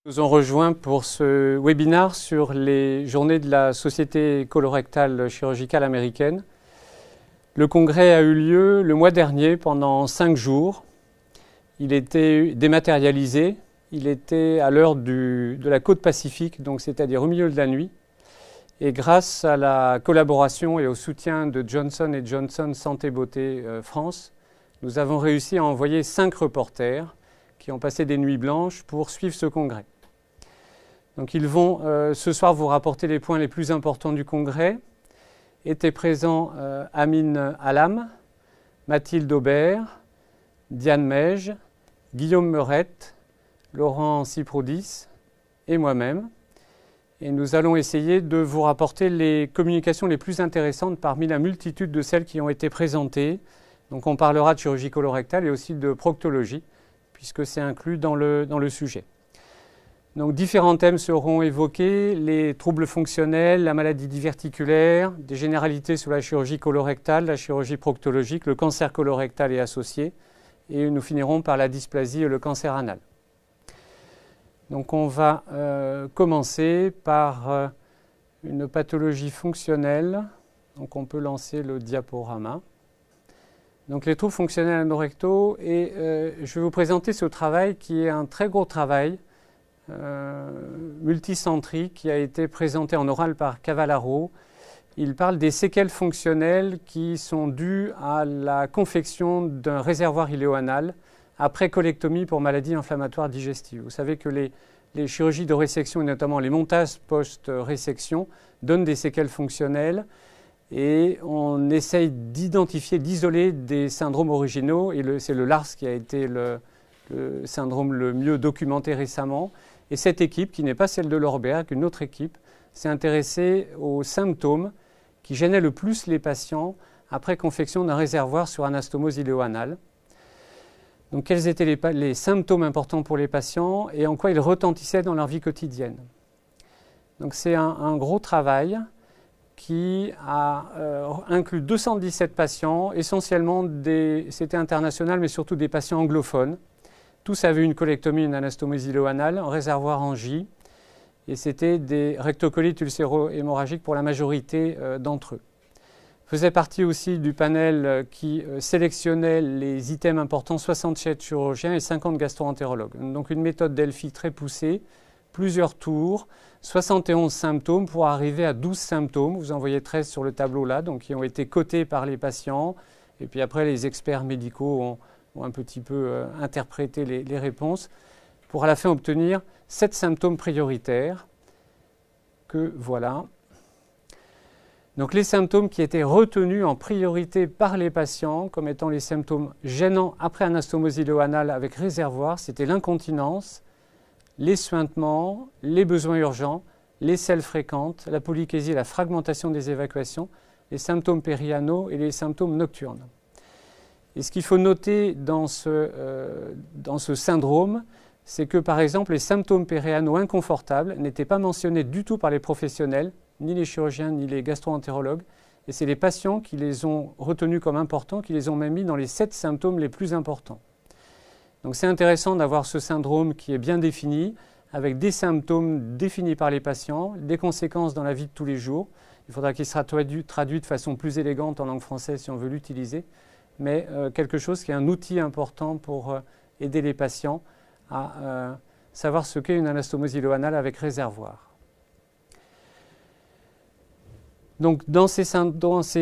Nous ont rejoint pour ce webinaire sur les journées de la Société colorectale chirurgicale américaine. Le congrès a eu lieu le mois dernier pendant 5 jours. Il était dématérialisé. Il était à l'heure de la côte pacifique, donc c'est-à-dire au milieu de la nuit. Et grâce à la collaboration et au soutien de Johnson & Johnson Santé Beauté France, nous avons réussi à envoyer 5 reporters qui ont passé des nuits blanches pour suivre ce congrès. Donc ils vont ce soir vous rapporter les points les plus importants du congrès. Étaient présents Amine Alam, Mathilde Aubert, Diane Meige, Guillaume Meurette, Laurent Ciprodis et moi-même. Et nous allons essayer de vous rapporter les communications les plus intéressantes parmi la multitude de celles qui ont été présentées. Donc on parlera de chirurgie colorectale et aussi de proctologie, puisque c'est inclus dans le sujet. Donc, différents thèmes seront évoqués, les troubles fonctionnels, la maladie diverticulaire, des généralités sur la chirurgie colorectale, la chirurgie proctologique, le cancer colorectal et associé, et nous finirons par la dysplasie et le cancer anal. Donc on va commencer par une pathologie fonctionnelle. Donc on peut lancer le diaporama. Donc les troubles fonctionnels anorectaux, et je vais vous présenter ce travail qui est un très gros travail multicentrique qui a été présenté en oral par Cavallaro. Il parle des séquelles fonctionnelles qui sont dues à la confection d'un réservoir iléo-anal après colectomie pour maladie inflammatoire digestive. Vous savez que les chirurgies de résection et notamment les montages post-résection donnent des séquelles fonctionnelles et on essaye d'identifier, d'isoler des syndromes originaux et c'est le LARS qui a été le syndrome le mieux documenté récemment. Et cette équipe, qui n'est pas celle de Lorberg, une autre équipe, s'est intéressée aux symptômes qui gênaient le plus les patients après confection d'un réservoir sur anastomose iléo-anale. Donc, quels étaient les symptômes importants pour les patients et en quoi ils retentissaient dans leur vie quotidienne. Donc, c'est un gros travail qui a inclus 217 patients, essentiellement c'était international, mais surtout des patients anglophones. Tous avaient une colectomie, une anastomose iléo-anale, un réservoir en J, et c'était des rectocolites ulcéro-hémorragiques pour la majorité d'entre eux. Faisait partie aussi du panel qui sélectionnait les items importants, 67 chirurgiens et 50 gastro-entérologues. Donc une méthode Delphi très poussée, plusieurs tours, 71 symptômes pour arriver à 12 symptômes. Vous en voyez 13 sur le tableau là, donc qui ont été cotés par les patients. Et puis après, les experts médicaux ont un petit peu interprété les réponses pour à la fin obtenir 7 symptômes prioritaires que voilà. Donc les symptômes qui étaient retenus en priorité par les patients comme étant les symptômes gênants après anastomose iléo-anale avec réservoir, c'était l'incontinence, les suintements, les besoins urgents, les selles fréquentes, la polykésie, la fragmentation des évacuations, les symptômes périanaux et les symptômes nocturnes. Et ce qu'il faut noter dans ce syndrome, c'est que par exemple les symptômes périanaux inconfortables n'étaient pas mentionnés du tout par les professionnels, ni les chirurgiens, ni les gastro-entérologues. Et c'est les patients qui les ont retenus comme importants, qui les ont même mis dans les 7 symptômes les plus importants. Donc c'est intéressant d'avoir ce syndrome qui est bien défini, avec des symptômes définis par les patients, des conséquences dans la vie de tous les jours. Il faudra qu'il sera traduit de façon plus élégante en langue française si on veut l'utiliser, mais quelque chose qui est un outil important pour aider les patients à savoir ce qu'est une anastomose iléo-anale avec réservoir. Donc, dans ces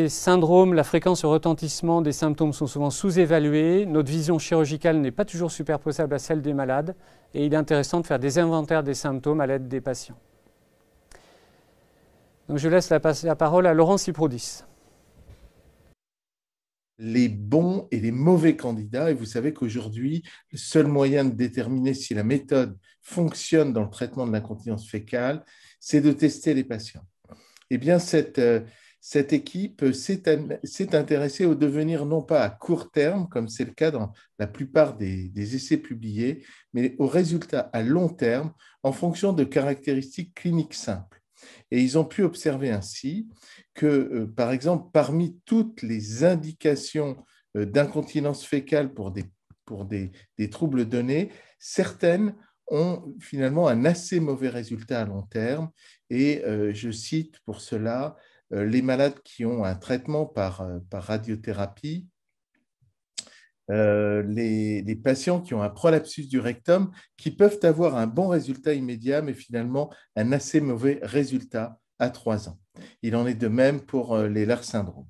syndromes, la fréquence et le retentissement des symptômes sont souvent sous-évalués. Notre vision chirurgicale n'est pas toujours superposable à celle des malades et il est intéressant de faire des inventaires des symptômes à l'aide des patients. Donc, je laisse la parole à Laurent Ciprodis. Les bons et les mauvais candidats. Et vous savez qu'aujourd'hui, le seul moyen de déterminer si la méthode fonctionne dans le traitement de l'incontinence fécale, c'est de tester les patients. Eh bien, cette équipe s'est intéressée au devenir non pas à court terme, comme c'est le cas dans la plupart des essais publiés, mais aux résultats à long terme en fonction de caractéristiques cliniques simples. Et ils ont pu observer ainsi que, par exemple, parmi toutes les indications d'incontinence fécale pour des troubles donnés, certaines ont finalement un assez mauvais résultat à long terme. Et je cite pour cela les malades qui ont un traitement par radiothérapie, les patients qui ont un prolapsus du rectum, qui peuvent avoir un bon résultat immédiat, mais finalement un assez mauvais résultat à 3 ans. Il en est de même pour les LAR syndrome.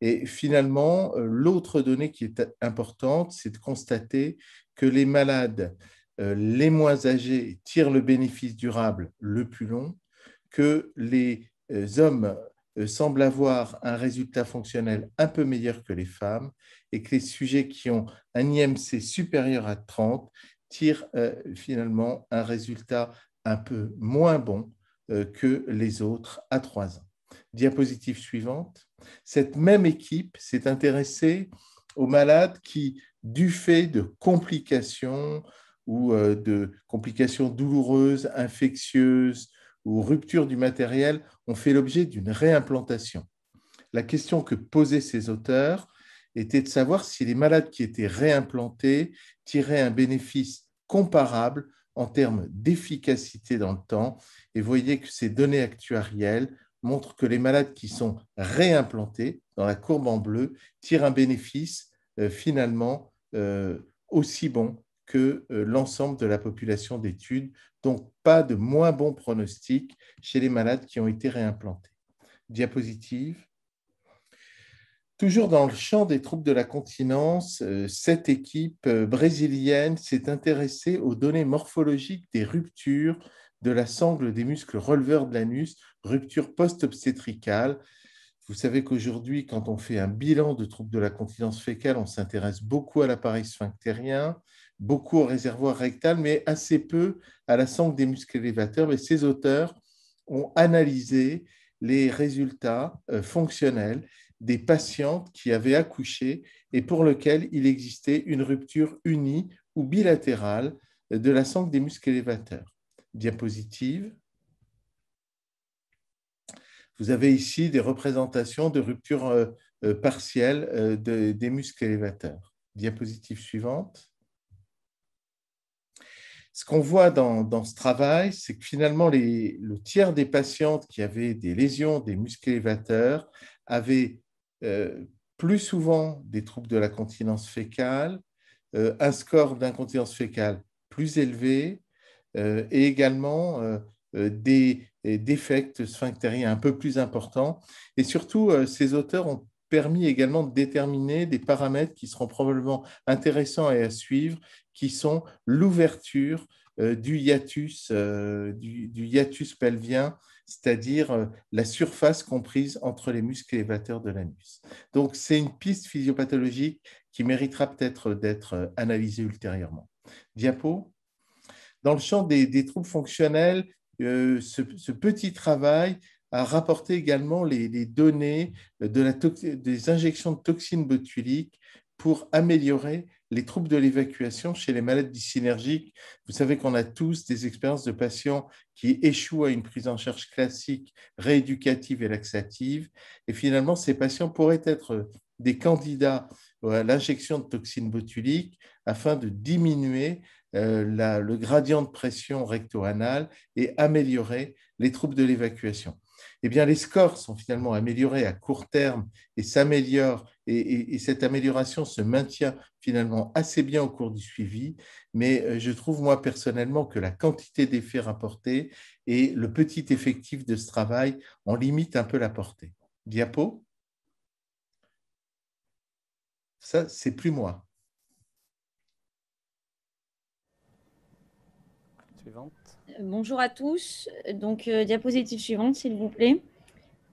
Et finalement, l'autre donnée qui est importante, c'est de constater que les malades les moins âgés tirent le bénéfice durable le plus long, que les hommes semblent avoir un résultat fonctionnel un peu meilleur que les femmes et que les sujets qui ont un IMC supérieur à 30 tirent finalement un résultat un peu moins bon que les autres à 3 ans. Diapositive suivante. Cette même équipe s'est intéressée aux malades qui, du fait de complications ou de complications douloureuses, infectieuses ou rupture du matériel, ont fait l'objet d'une réimplantation. La question que posaient ces auteurs était de savoir si les malades qui étaient réimplantés tiraient un bénéfice comparable en termes d'efficacité dans le temps. Et vous voyez que ces données actuarielles montrent que les malades qui sont réimplantés, dans la courbe en bleu, tirent un bénéfice finalement aussi bon que l'ensemble de la population d'études, donc pas de moins bon pronostic chez les malades qui ont été réimplantés. Diapositive. Toujours dans le champ des troubles de la continence, cette équipe brésilienne s'est intéressée aux données morphologiques des ruptures de la sangle des muscles releveurs de l'anus, rupture post-obstétricale. Vous savez qu'aujourd'hui, quand on fait un bilan de troubles de la continence fécale, on s'intéresse beaucoup à l'appareil sphinctérien, beaucoup au réservoir rectal, mais assez peu à la sangle des muscles élévateurs. Mais ces auteurs ont analysé les résultats fonctionnels des patientes qui avaient accouché et pour lesquelles il existait une rupture unie ou bilatérale de la sangle des muscles élévateurs. Diapositive. Vous avez ici des représentations de rupture partielle des muscles élévateurs. Diapositive suivante. Ce qu'on voit dans ce travail, c'est que finalement, le tiers des patientes qui avaient des lésions des muscles élévateurs avaient plus souvent des troubles de la continence fécale, un score d'incontinence fécale plus élevé et également des défects sphinctériens un peu plus importants. Et surtout, ces auteurs ont permis également de déterminer des paramètres qui seront probablement intéressants et à suivre, qui sont l'ouverture du hiatus pelvien, c'est-à-dire la surface comprise entre les muscles élévateurs de l'anus. Donc, c'est une piste physiopathologique qui méritera peut-être d'être analysée ultérieurement. Diapo. Dans le champ des troubles fonctionnels, ce petit travail a rapporté également les données des injections de toxines botuliques pour améliorer les troubles de l'évacuation chez les malades dysynergiques. Vous savez qu'on a tous des expériences de patients qui échouent à une prise en charge classique, rééducative et laxative. Et finalement, ces patients pourraient être des candidats à l'injection de toxines botuliques afin de diminuer le gradient de pression recto-anal et améliorer les troubles de l'évacuation. Eh bien, les scores sont finalement améliorés à court terme et s'améliorent, et cette amélioration se maintient finalement assez bien au cours du suivi, mais je trouve moi personnellement que la quantité d'effets rapportés et le petit effectif de ce travail en limitent un peu la portée. Diapo. Ça, c'est plus moi. Suivante. Bonjour à tous. Donc, diapositive suivante, s'il vous plaît.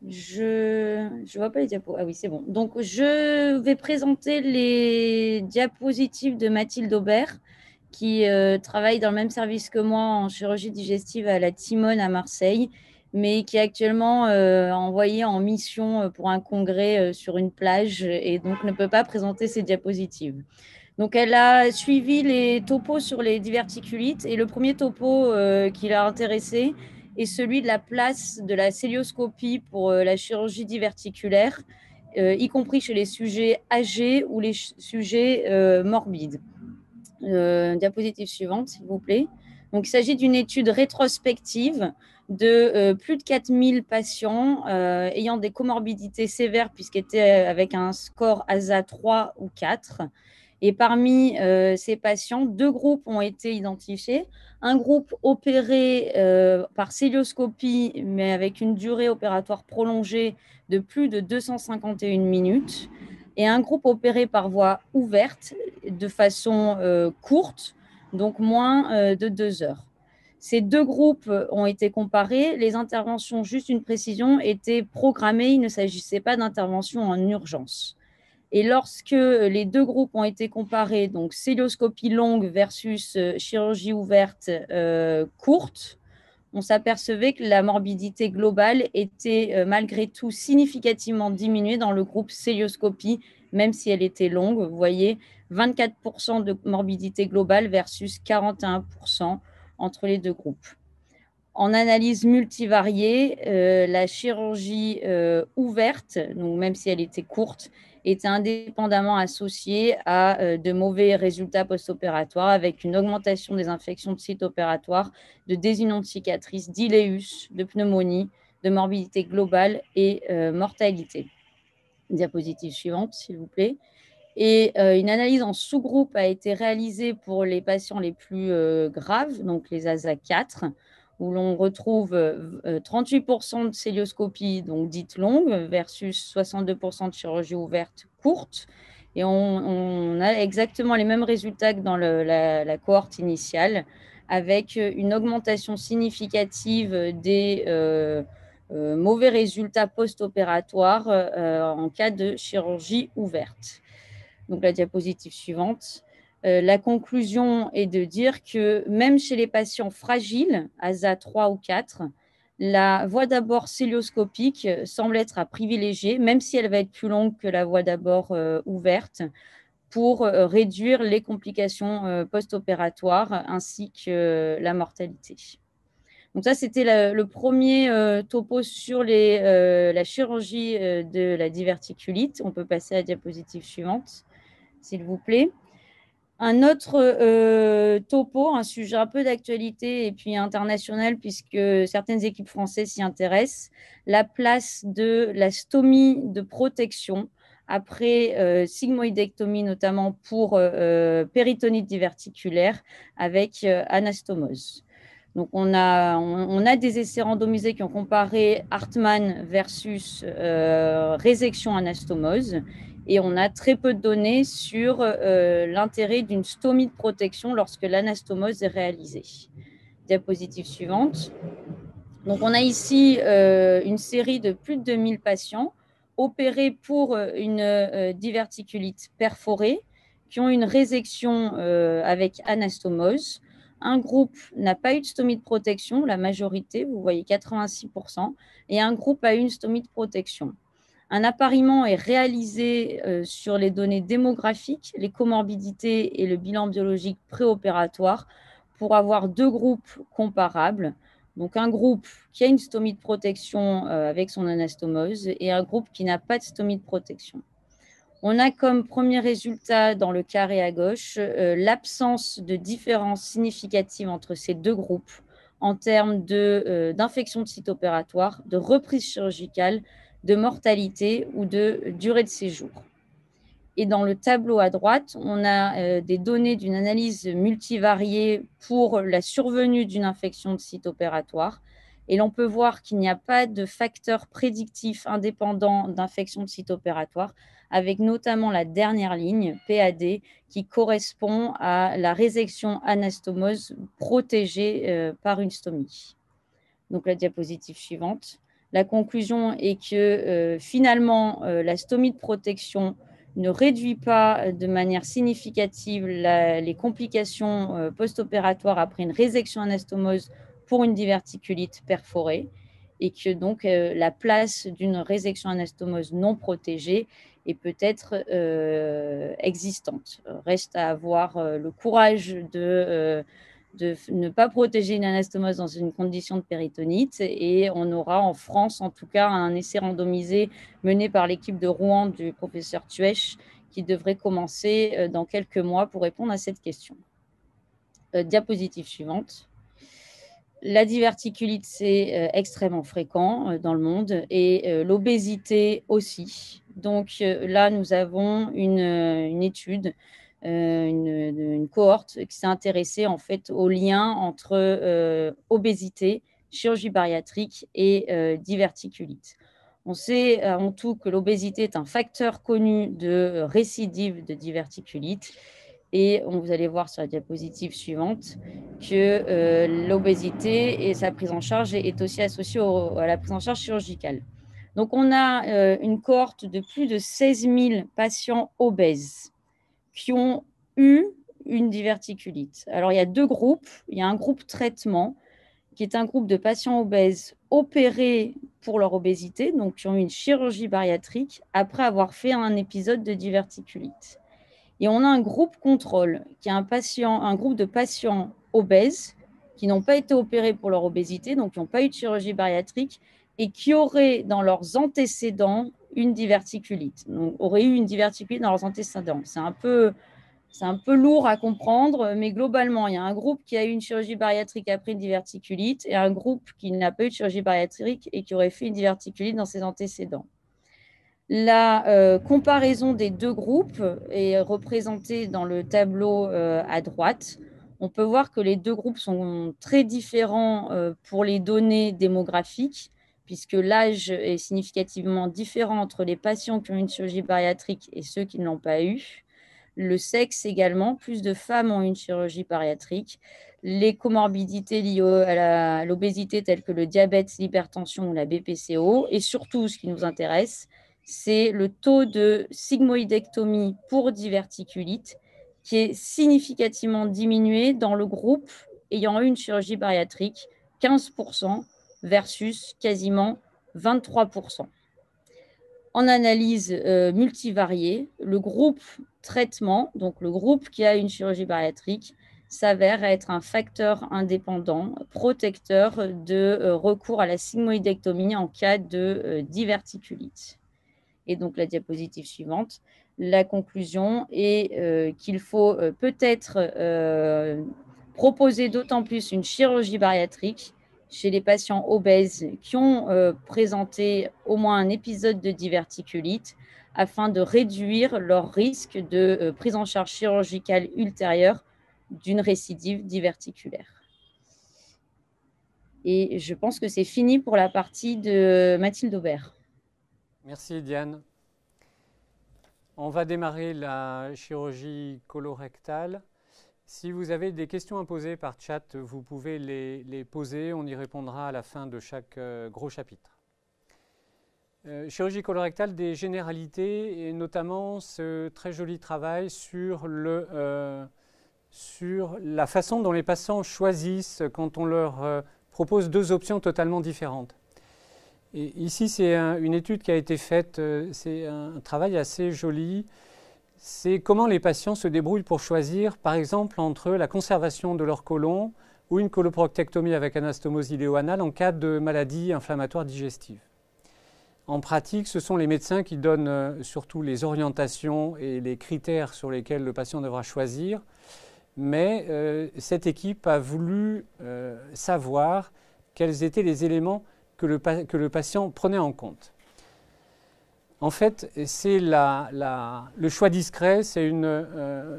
Je ne vois pas les diapos. Ah oui, c'est bon. Donc, je vais présenter les diapositives de Mathilde Aubert, qui travaille dans le même service que moi en chirurgie digestive à la Timone à Marseille, mais qui est actuellement envoyée en mission pour un congrès sur une plage et donc ne peut pas présenter ses diapositives. Donc, elle a suivi les topos sur les diverticulites et le premier topo qui l'a intéressé est celui de la place de la cœlioscopie pour la chirurgie diverticulaire, y compris chez les sujets âgés ou les sujets morbides. Diapositive suivante, s'il vous plaît. Donc, il s'agit d'une étude rétrospective de plus de 4000 patients ayant des comorbidités sévères puisqu'ils étaient avec un score ASA 3 ou 4. Et parmi ces patients, 2 groupes ont été identifiés. Un groupe opéré par cœlioscopie, mais avec une durée opératoire prolongée de plus de 251 minutes. Et un groupe opéré par voie ouverte de façon courte, donc moins de 2 heures. Ces 2 groupes ont été comparés. Les interventions, juste une précision, étaient programmées. Il ne s'agissait pas d'intervention en urgence. Et lorsque les 2 groupes ont été comparés, donc cœlioscopie longue versus chirurgie ouverte courte, on s'apercevait que la morbidité globale était malgré tout significativement diminuée dans le groupe cœlioscopie, même si elle était longue. Vous voyez, 24% de morbidité globale versus 41% entre les 2 groupes. En analyse multivariée, la chirurgie ouverte, donc même si elle était courte, était indépendamment associée à de mauvais résultats post-opératoires avec une augmentation des infections de sites opératoires, de désunion de cicatrices, d'iléus, de pneumonie, de morbidité globale et mortalité. Diapositive suivante, s'il vous plaît. Et une analyse en sous-groupe a été réalisée pour les patients les plus graves, donc les ASA 4, où l'on retrouve 38% de cœlioscopie, donc dite longue, versus 62% de chirurgie ouverte courte. Et on a exactement les mêmes résultats que dans la cohorte initiale, avec une augmentation significative des mauvais résultats post-opératoires en cas de chirurgie ouverte. Donc la diapositive suivante. La conclusion est de dire que même chez les patients fragiles, ASA 3 ou 4, la voie d'abord cœlioscopique semble être à privilégier, même si elle va être plus longue que la voie d'abord ouverte, pour réduire les complications post-opératoires ainsi que la mortalité. Donc ça, c'était le premier topo sur la chirurgie de la diverticulite. On peut passer à la diapositive suivante, s'il vous plaît. Un autre topo, un sujet un peu d'actualité et puis international, puisque certaines équipes françaises s'y intéressent, la place de la stomie de protection après sigmoïdectomie, notamment pour péritonite diverticulaire avec anastomose. Donc, on a des essais randomisés qui ont comparé Hartmann versus résection anastomose. Et on a très peu de données sur l'intérêt d'une stomie de protection lorsque l'anastomose est réalisée. Diapositive suivante. Donc, on a ici une série de plus de 2000 patients opérés pour une diverticulite perforée qui ont une résection avec anastomose. Un groupe n'a pas eu de stomie de protection, la majorité, vous voyez 86%, et un groupe a eu une stomie de protection. Un appariement est réalisé sur les données démographiques, les comorbidités et le bilan biologique préopératoire pour avoir 2 groupes comparables. Donc, un groupe qui a une stomie de protection avec son anastomose et un groupe qui n'a pas de stomie de protection. On a comme premier résultat dans le carré à gauche l'absence de différence significative entre ces 2 groupes en termes d'infection de site opératoire, de reprise chirurgicale, de mortalité ou de durée de séjour. Et dans le tableau à droite, on a des données d'une analyse multivariée pour la survenue d'une infection de site opératoire. Et l'on peut voir qu'il n'y a pas de facteur prédictif indépendant d'infection de site opératoire, avec notamment la dernière ligne, PAD, qui correspond à la résection anastomose protégée par une stomie. Donc la diapositive suivante. La conclusion est que finalement, la stomie de protection ne réduit pas de manière significative les complications post-opératoires après une résection anastomose pour une diverticulite perforée et que donc la place d'une résection anastomose non protégée est peut-être existante. Reste à avoir le courage de ne pas protéger une anastomose dans une condition de péritonite. Et on aura en France, en tout cas, un essai randomisé mené par l'équipe de Rouen du professeur Tuech qui devrait commencer dans quelques mois pour répondre à cette question. Diapositive suivante. La diverticulite, c'est extrêmement fréquent dans le monde et l'obésité aussi. Donc là, nous avons une étude, une cohorte qui s'est intéressée en fait au lien entre obésité, chirurgie bariatrique et diverticulite. On sait en tout que l'obésité est un facteur connu de récidive de diverticulite. Et vous allez voir sur la diapositive suivante que l'obésité et sa prise en charge est aussi associée à la prise en charge chirurgicale. Donc, on a une cohorte de plus de 16 000 patients obèses qui ont eu une diverticulite. Alors, il y a deux groupes. Il y a un groupe traitement qui est un groupe de patients obèses opérés pour leur obésité, donc qui ont eu une chirurgie bariatrique après avoir fait un épisode de diverticulite. Et on a un groupe contrôle, qui est un groupe de patients obèses qui n'ont pas été opérés pour leur obésité, donc qui n'ont pas eu de chirurgie bariatrique et qui auraient dans leurs antécédents une diverticulite. Donc, auraient eu une diverticulite dans leurs antécédents. C'est un peu lourd à comprendre, mais globalement, il y a un groupe qui a eu une chirurgie bariatrique après une diverticulite et un groupe qui n'a pas eu de chirurgie bariatrique et qui aurait fait une diverticulite dans ses antécédents. La comparaison des deux groupes est représentée dans le tableau à droite. On peut voir que les deux groupes sont très différents pour les données démographiques, puisque l'âge est significativement différent entre les patients qui ont une chirurgie bariatrique et ceux qui ne l'ont pas eu. Le sexe également, plus de femmes ont une chirurgie bariatrique. Les comorbidités liées à l'obésité telles que le diabète, l'hypertension ou la BPCO. Et surtout, ce qui nous intéresse, c'est le taux de sigmoïdectomie pour diverticulite qui est significativement diminué dans le groupe ayant eu une chirurgie bariatrique, 15% versus quasiment 23%. En analyse multivariée, le groupe traitement, donc le groupe qui a une chirurgie bariatrique, s'avère être un facteur indépendant, protecteur de recours à la sigmoïdectomie en cas de diverticulite. Et donc la diapositive suivante, la conclusion est qu'il faut peut-être proposer d'autant plus une chirurgie bariatrique chez les patients obèses qui ont présenté au moins un épisode de diverticulite afin de réduire leur risque de prise en charge chirurgicale ultérieure d'une récidive diverticulaire. Et je pense que c'est fini pour la partie de Mathilde Aubert. Merci Diane. On va démarrer la chirurgie colorectale. Si vous avez des questions à poser par chat, vous pouvez les poser. On y répondra à la fin de chaque gros chapitre. Chirurgie colorectale, des généralités et notamment ce très joli travail sur la façon dont les patients choisissent quand on leur propose deux options totalement différentes. Et ici, c'est une étude qui a été faite, c'est un travail assez joli. C'est comment les patients se débrouillent pour choisir, par exemple, entre la conservation de leur côlon ou une coloproctectomie avec anastomose iléo-anale en cas de maladie inflammatoire digestive. En pratique, ce sont les médecins qui donnent surtout les orientations et les critères sur lesquels le patient devra choisir. Mais cette équipe a voulu savoir quels étaient les éléments que le patient prenait en compte. En fait, c'est le choix discret, c'est une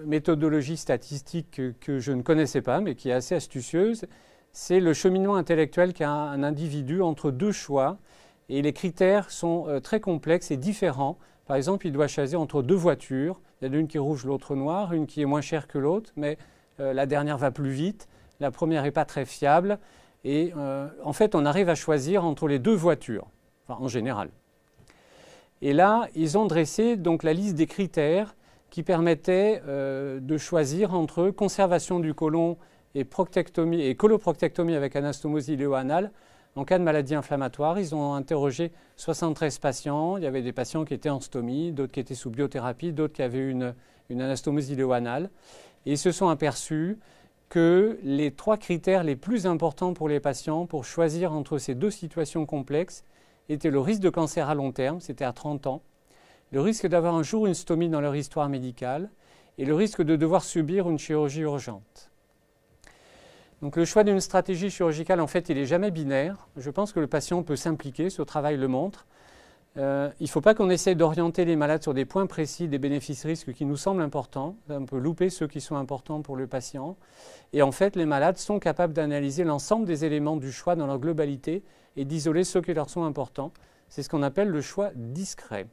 méthodologie statistique que je ne connaissais pas, mais qui est assez astucieuse. C'est le cheminement intellectuel qu'a un individu entre deux choix, et les critères sont très complexes et différents. Par exemple, il doit choisir entre deux voitures. Il y en a une qui est rouge, l'autre noire, une qui est moins chère que l'autre, mais la dernière va plus vite. La première n'est pas très fiable. Et en fait, on arrive à choisir entre les deux voitures, enfin, en général. Et là, ils ont dressé donc la liste des critères qui permettaient de choisir entre conservation du côlon et proctectomie et coloproctectomie avec anastomose iléo-anale en cas de maladie inflammatoire. Ils ont interrogé 73 patients. Il y avait des patients qui étaient en stomie, d'autres qui étaient sous biothérapie, d'autres qui avaient une anastomose iléo-anale. Et ils se sont aperçus que les trois critères les plus importants pour les patients pour choisir entre ces deux situations complexes étaient le risque de cancer à long terme, c'était à 30 ans, le risque d'avoir un jour une stomie dans leur histoire médicale et le risque de devoir subir une chirurgie urgente. Donc le choix d'une stratégie chirurgicale, en fait, il n'est jamais binaire. Je pense que le patient peut s'impliquer, ce travail le montre. Il ne faut pas qu'on essaye d'orienter les malades sur des points précis, des bénéfices-risques qui nous semblent importants. On peut louper ceux qui sont importants pour le patient. Et en fait, les malades sont capables d'analyser l'ensemble des éléments du choix dans leur globalité et d'isoler ceux qui leur sont importants. C'est ce qu'on appelle le choix discret.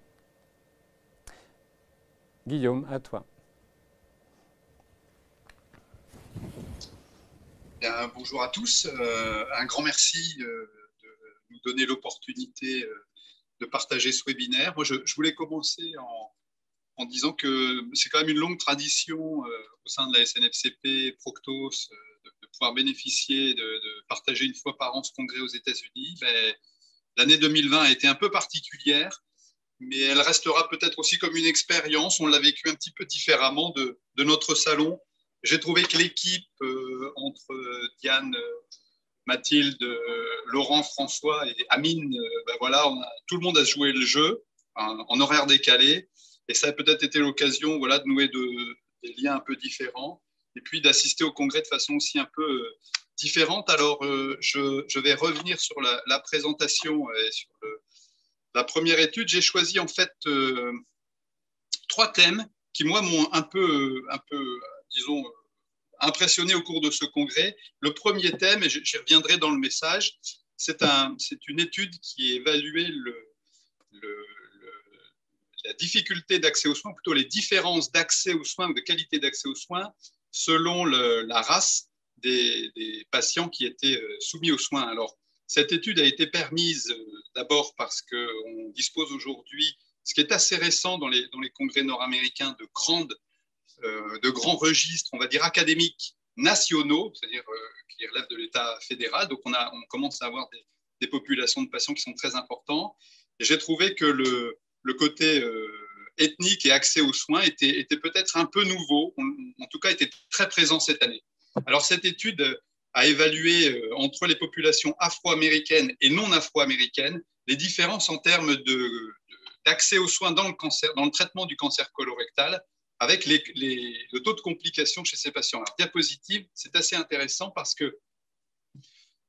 Guillaume, à toi. Bien, bonjour à tous. Un grand merci de nous donner l'opportunité de partager ce webinaire. Moi, je voulais commencer en disant que c'est quand même une longue tradition au sein de la SNFCP, Proctos, de pouvoir bénéficier, de partager une fois par an ce congrès aux États-Unis. L'année 2020 a été un peu particulière, mais elle restera peut-être aussi comme une expérience. On l'a vécu un petit peu différemment de notre salon. J'ai trouvé que l'équipe entre Diane, Mathilde, Laurent, François et Amine, voilà, tout le monde a joué le jeu en horaire décalé. Et ça a peut-être été l'occasion, voilà, de nouer des liens un peu différents et puis d'assister au congrès de façon aussi un peu différente. Alors, je vais revenir sur la présentation et sur la première étude. J'ai choisi en fait 3 thèmes qui, moi, m'ont un peu disons, impressionné au cours de ce congrès. Le premier thème, et j'y reviendrai dans le message, c'est une étude qui évaluait la difficulté d'accès aux soins, plutôt les différences d'accès aux soins ou de qualité d'accès aux soins selon la race des patients qui étaient soumis aux soins. Alors, cette étude a été permise d'abord parce qu'on dispose aujourd'hui, ce qui est assez récent dans les congrès nord-américains, de grands registres, on va dire académiques nationaux, c'est-à-dire qui relèvent de l'État fédéral. Donc, on commence à avoir des populations de patients qui sont très importants. Et j'ai trouvé que le côté ethnique et accès aux soins était peut-être un peu nouveau, en tout cas était très présent cette année. Alors, cette étude a évalué entre les populations afro-américaines et non afro-américaines les différences en termes d'accès aux soins dans le traitement du cancer colorectal, avec le taux de complications chez ces patients. Alors, diapositive, c'est assez intéressant parce que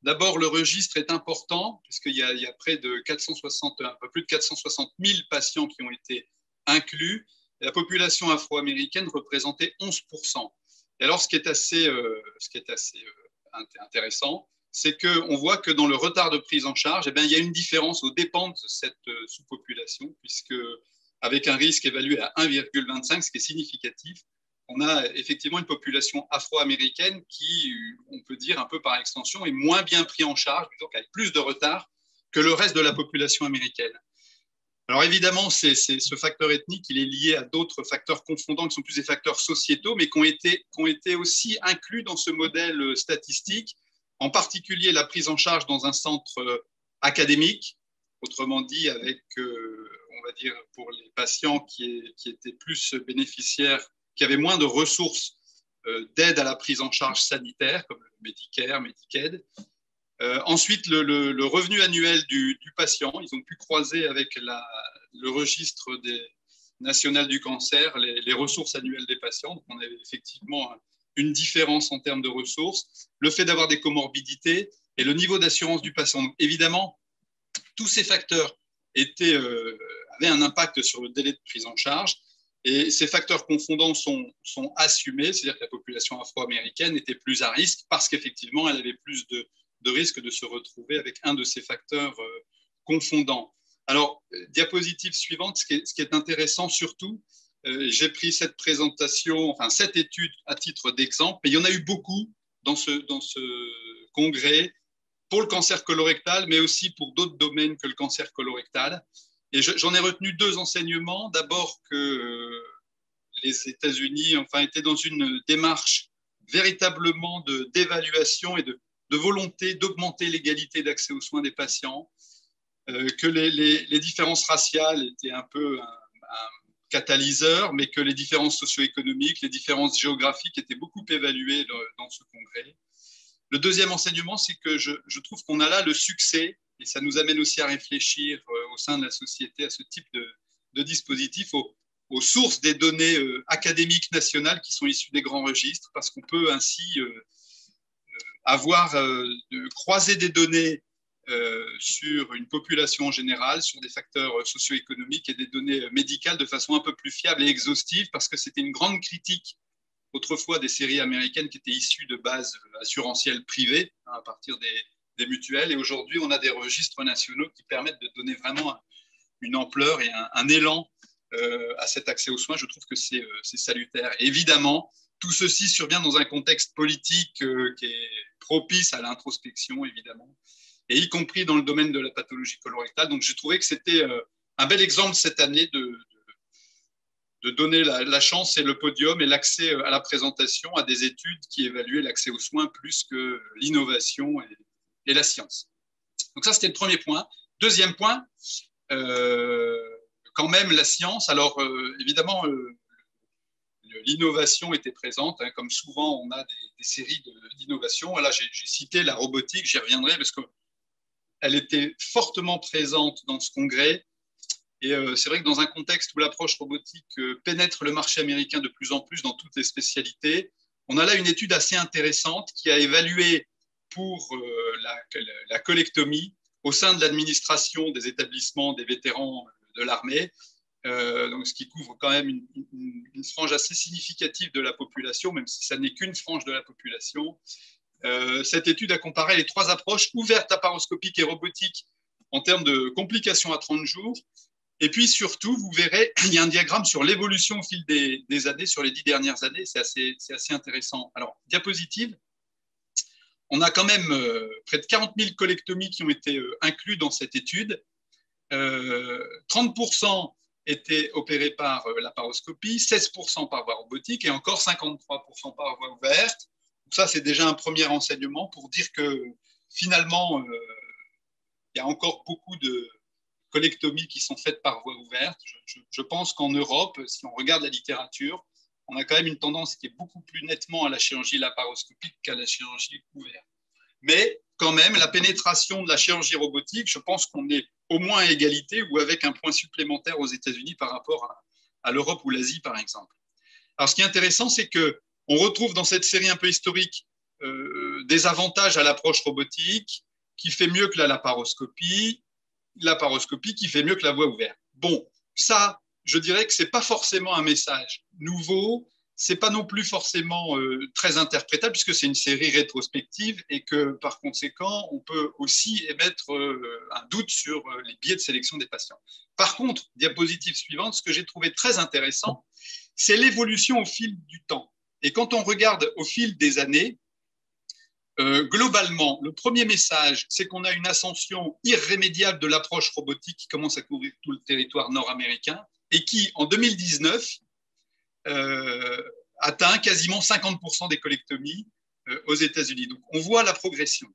d'abord, le registre est important, puisqu'il y a un peu plus de 460 000 patients qui ont été inclus. Et la population afro-américaine représentait 11%. Et alors, ce qui est assez intéressant, c'est qu'on voit que dans le retard de prise en charge, il y a une différence aux dépenses de cette sous-population, puisque avec un risque évalué à 1,25, ce qui est significatif, on a effectivement une population afro-américaine qui, on peut dire un peu par extension, est moins bien prise en charge, donc avec plus de retard que le reste de la population américaine. Alors évidemment, ce facteur ethnique, il est lié à d'autres facteurs confondants qui sont plus des facteurs sociétaux, mais qui ont été aussi inclus dans ce modèle statistique, en particulier la prise en charge dans un centre académique, autrement dit avec, on va dire, pour les patients qui étaient plus bénéficiaires, qui avaient moins de ressources d'aide à la prise en charge sanitaire, comme le Medicare, Medicaid. Ensuite, le revenu annuel du patient, ils ont pu croiser avec le registre national du cancer les ressources annuelles des patients. Donc, on avait effectivement une différence en termes de ressources, le fait d'avoir des comorbidités et le niveau d'assurance du patient. Donc, évidemment, tous ces facteurs avaient un impact sur le délai de prise en charge. Et ces facteurs confondants sont assumés, c'est-à-dire que la population afro-américaine était plus à risque parce qu'effectivement, elle avait plus de risque de se retrouver avec un de ces facteurs confondants. Alors, diapositive suivante, ce qui est intéressant surtout, j'ai pris cette étude à titre d'exemple, mais il y en a eu beaucoup dans ce congrès pour le cancer colorectal, mais aussi pour d'autres domaines que le cancer colorectal. Et j'en ai retenu 2 enseignements. D'abord que les États-Unis étaient dans une démarche véritablement d'évaluation et de volonté d'augmenter l'égalité d'accès aux soins des patients, que les différences raciales étaient un peu un catalyseur, mais que les différences socio-économiques, les différences géographiques étaient beaucoup évaluées dans ce congrès. Le deuxième enseignement, c'est que je trouve qu'on a là le succès, et ça nous amène aussi à réfléchir au sein de la société à ce type de dispositif, aux sources des données académiques nationales qui sont issues des grands registres, parce qu'on peut ainsi avoir croisé des données sur une population en général, sur des facteurs socio-économiques et des données médicales de façon un peu plus fiable et exhaustive, parce que c'était une grande critique autrefois des séries américaines qui étaient issues de bases assurantielles privées, hein, à partir des mutuelles. Et aujourd'hui, on a des registres nationaux qui permettent de donner vraiment une ampleur et un élan à cet accès aux soins. Je trouve que c'est salutaire. Et évidemment, tout ceci survient dans un contexte politique qui est propice à l'introspection, évidemment, et y compris dans le domaine de la pathologie colorectale. Donc, j'ai trouvé que c'était un bel exemple cette année de donner la chance et le podium et l'accès à la présentation à des études qui évaluaient l'accès aux soins plus que l'innovation et la science. Donc ça, c'était le premier point. Deuxième point, quand même la science. Alors, évidemment, l'innovation était présente. Hein, comme souvent, on a des séries d'innovations. Là, j'ai cité la robotique, j'y reviendrai parce qu'elle était fortement présente dans ce congrès. Et c'est vrai que dans un contexte où l'approche robotique pénètre le marché américain de plus en plus dans toutes les spécialités, on a là une étude assez intéressante qui a évalué pour la colectomie au sein de l'administration des établissements des vétérans de l'armée, donc ce qui couvre quand même une frange assez significative de la population, même si ça n'est qu'une frange de la population. Cette étude a comparé les trois approches ouvertes, laparoscopiques et robotiques en termes de complications à 30 jours. Et puis surtout, vous verrez, il y a un diagramme sur l'évolution au fil des années, sur les 10 dernières années. C'est assez intéressant. Alors, diapositive. On a quand même près de 40 000 colectomies qui ont été inclus dans cette étude. 30% étaient opérés par laparoscopie, 16% par voie robotique et encore 53% par voie ouverte. Donc ça, c'est déjà un premier renseignement pour dire que finalement, il y a encore beaucoup de colectomies qui sont faites par voie ouverte. Je pense qu'en Europe, si on regarde la littérature, on a quand même une tendance qui est beaucoup plus nettement à la chirurgie laparoscopique qu'à la chirurgie ouverte. Mais quand même, la pénétration de la chirurgie robotique, je pense qu'on est au moins à égalité ou avec un point supplémentaire aux États-Unis par rapport à l'Europe ou l'Asie, par exemple. Alors, ce qui est intéressant, c'est qu'on retrouve dans cette série un peu historique des avantages à l'approche robotique qui fait mieux que la laparoscopie qui fait mieux que la voie ouverte. Bon, ça, je dirais que ce n'est pas forcément un message nouveau, ce n'est pas non plus forcément très interprétable, puisque c'est une série rétrospective et que, par conséquent, on peut aussi émettre un doute sur les biais de sélection des patients. Par contre, diapositive suivante, ce que j'ai trouvé très intéressant, c'est l'évolution au fil du temps. Et quand on regarde au fil des années, globalement, le premier message, c'est qu'on a une ascension irrémédiable de l'approche robotique qui commence à couvrir tout le territoire nord-américain et qui, en 2019, atteint quasiment 50% des colectomies aux États-Unis. Donc, on voit la progression.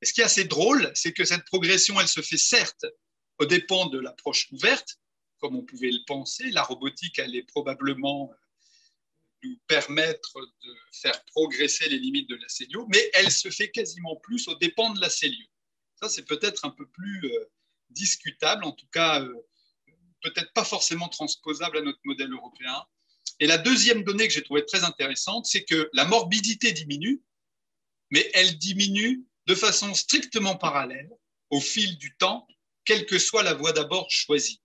Et ce qui est assez drôle, c'est que cette progression, elle se fait certes aux dépens de l'approche ouverte, comme on pouvait le penser. La robotique, elle est probablement nous permettre de faire progresser les limites de la cellule, mais elle se fait quasiment plus aux dépens de la cellule. Ça, c'est peut-être un peu plus discutable, en tout cas, peut-être pas forcément transposable à notre modèle européen. Et la deuxième donnée que j'ai trouvée très intéressante, c'est que la morbidité diminue, mais elle diminue de façon strictement parallèle au fil du temps, quelle que soit la voie d'abord choisie,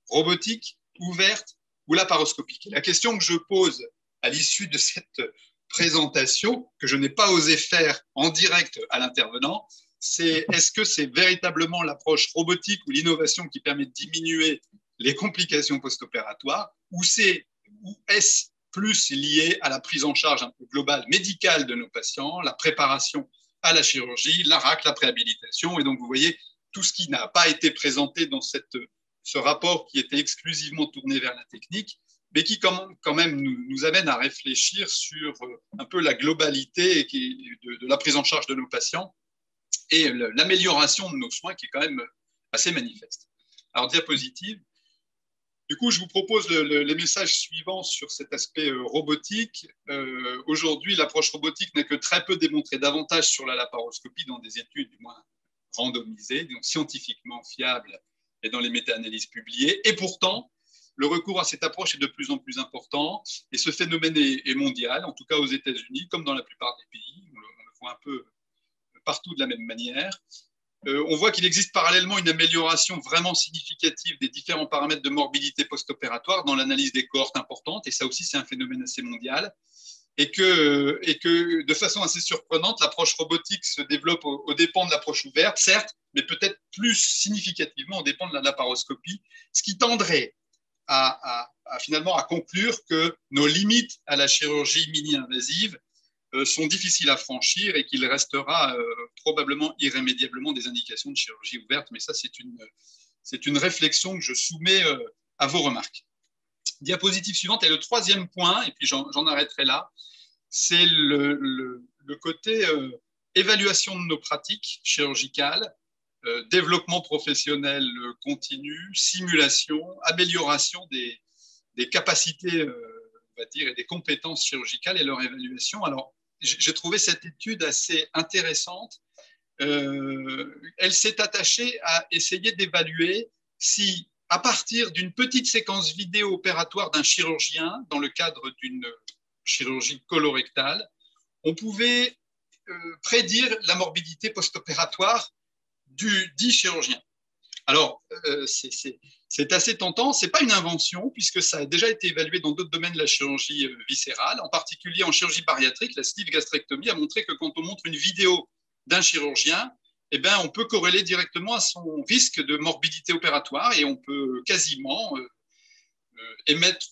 robotique, ouverte ou laparoscopique. Et la question que je pose à l'issue de cette présentation, que je n'ai pas osé faire en direct à l'intervenant, c'est est-ce que c'est véritablement l'approche robotique ou l'innovation qui permet de diminuer les complications post-opératoires, ou est-ce plus lié à la prise en charge un peu globale médicale de nos patients, la préparation à la chirurgie, l'ARAC, la préhabilitation. Et donc, vous voyez, tout ce qui n'a pas été présenté dans ce rapport qui était exclusivement tourné vers la technique, mais qui quand même nous amène à réfléchir sur un peu la globalité de la prise en charge de nos patients et l'amélioration de nos soins qui est quand même assez manifeste. Alors, diapositive. Du coup, je vous propose les messages suivants sur cet aspect robotique. Aujourd'hui, l'approche robotique n'a que très peu démontré davantage sur la laparoscopie dans des études, du moins randomisées, donc scientifiquement fiables et dans les méta-analyses publiées. Et pourtant, le recours à cette approche est de plus en plus important et ce phénomène est mondial, en tout cas aux États-Unis, comme dans la plupart des pays. On le voit un peu partout de la même manière. On voit qu'il existe parallèlement une amélioration vraiment significative des différents paramètres de morbidité post-opératoire dans l'analyse des cohortes importantes, et ça aussi c'est un phénomène assez mondial, et que de façon assez surprenante, l'approche robotique se développe aux dépens de l'approche ouverte, certes, mais peut-être plus significativement aux dépens de la laparoscopie, ce qui tendrait finalement à conclure que nos limites à la chirurgie mini-invasive sont difficiles à franchir et qu'il restera probablement irrémédiablement des indications de chirurgie ouverte. Mais ça, c'est une réflexion que je soumets à vos remarques. Diapositive suivante est le troisième point, et puis j'en arrêterai là. C'est le côté évaluation de nos pratiques chirurgicales, développement professionnel continu, simulation, amélioration des capacités on va dire, et des compétences chirurgicales et leur évaluation. Alors, j'ai trouvé cette étude assez intéressante. Elle s'est attachée à essayer d'évaluer si, à partir d'une petite séquence vidéo opératoire d'un chirurgien, dans le cadre d'une chirurgie colorectale, on pouvait prédire la morbidité post-opératoire du dit chirurgien. Alors, c'est assez tentant. Ce n'est pas une invention, puisque ça a déjà été évalué dans d'autres domaines de la chirurgie viscérale, en particulier en chirurgie bariatrique. La sleeve gastrectomie a montré que quand on montre une vidéo d'un chirurgien, eh bien, on peut corréler directement à son risque de morbidité opératoire et on peut quasiment émettre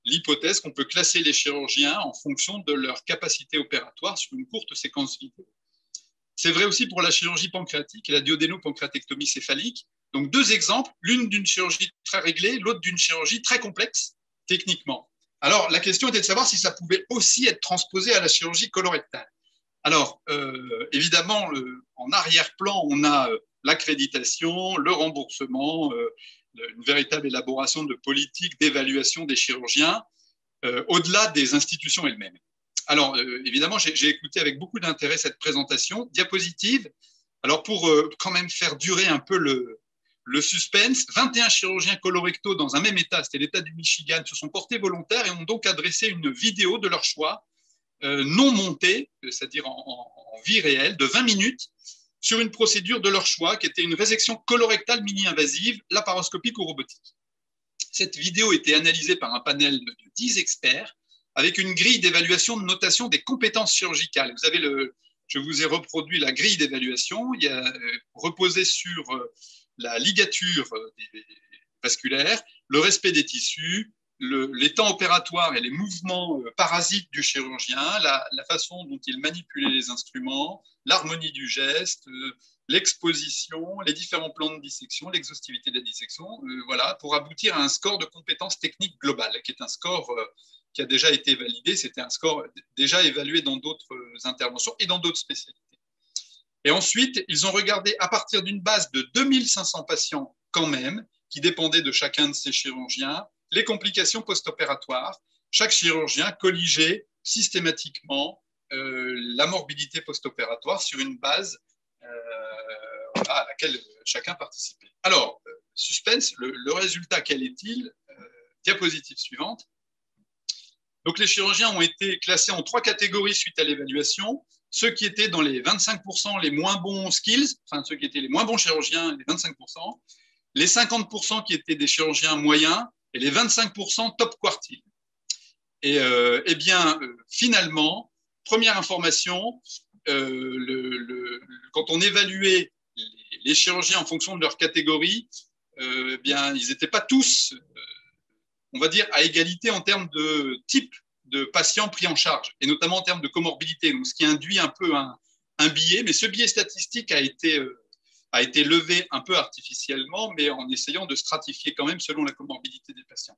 l'hypothèse qu'on peut classer les chirurgiens en fonction de leur capacité opératoire sur une courte séquence vidéo. C'est vrai aussi pour la chirurgie pancréatique et la duodéno-pancréatectomie céphalique. Donc, deux exemples, l'une d'une chirurgie très réglée, l'autre d'une chirurgie très complexe techniquement. Alors, la question était de savoir si ça pouvait aussi être transposé à la chirurgie colorectale. Alors, évidemment, en arrière-plan, on a l'accréditation, le remboursement, une véritable élaboration de politiques d'évaluation des chirurgiens, au-delà des institutions elles-mêmes. Alors, évidemment, j'ai écouté avec beaucoup d'intérêt cette présentation. Diapositive. Alors, pour quand même faire durer un peu le suspense, 21 chirurgiens colorectaux dans un même État, c'était l'État du Michigan, se sont portés volontaires et ont donc adressé une vidéo de leur choix, non montée, c'est-à-dire en vie réelle, de 20 minutes, sur une procédure de leur choix, qui était une résection colorectale mini-invasive, laparoscopique ou robotique. Cette vidéo était analysée par un panel de 10 experts, avec une grille d'évaluation de notation des compétences chirurgicales. Vous avez je vous ai reproduit la grille d'évaluation. Il y a reposé sur la ligature vasculaire, le respect des tissus, les temps opératoires et les mouvements parasites du chirurgien, la façon dont il manipulait les instruments, l'harmonie du geste, l'exposition, les différents plans de dissection, l'exhaustivité de la dissection, voilà, pour aboutir à un score de compétences techniques globales, qui est un score qui a déjà été validé. C'était un score déjà évalué dans d'autres interventions et dans d'autres spécialités. Et ensuite, ils ont regardé à partir d'une base de 2500 patients quand même, qui dépendaient de chacun de ces chirurgiens, les complications post-opératoires. Chaque chirurgien colligeait systématiquement la morbidité post-opératoire sur une base à laquelle chacun participait. Alors, suspense, le résultat, quel est-il? Diapositive suivante. Donc, les chirurgiens ont été classés en 3 catégories suite à l'évaluation. Ceux qui étaient dans les 25% les moins bons skills, enfin ceux qui étaient les moins bons chirurgiens, les 25%, les 50% qui étaient des chirurgiens moyens et les 25% top quartile. Et eh bien, finalement, première information, quand on évaluait les chirurgiens en fonction de leur catégorie, eh bien, ils n'étaient pas tous on va dire, à égalité en termes de type de patients pris en charge, et notamment en termes de comorbidité, donc ce qui induit un peu un biais, mais ce biais statistique a été levé un peu artificiellement, mais en essayant de stratifier quand même selon la comorbidité des patients.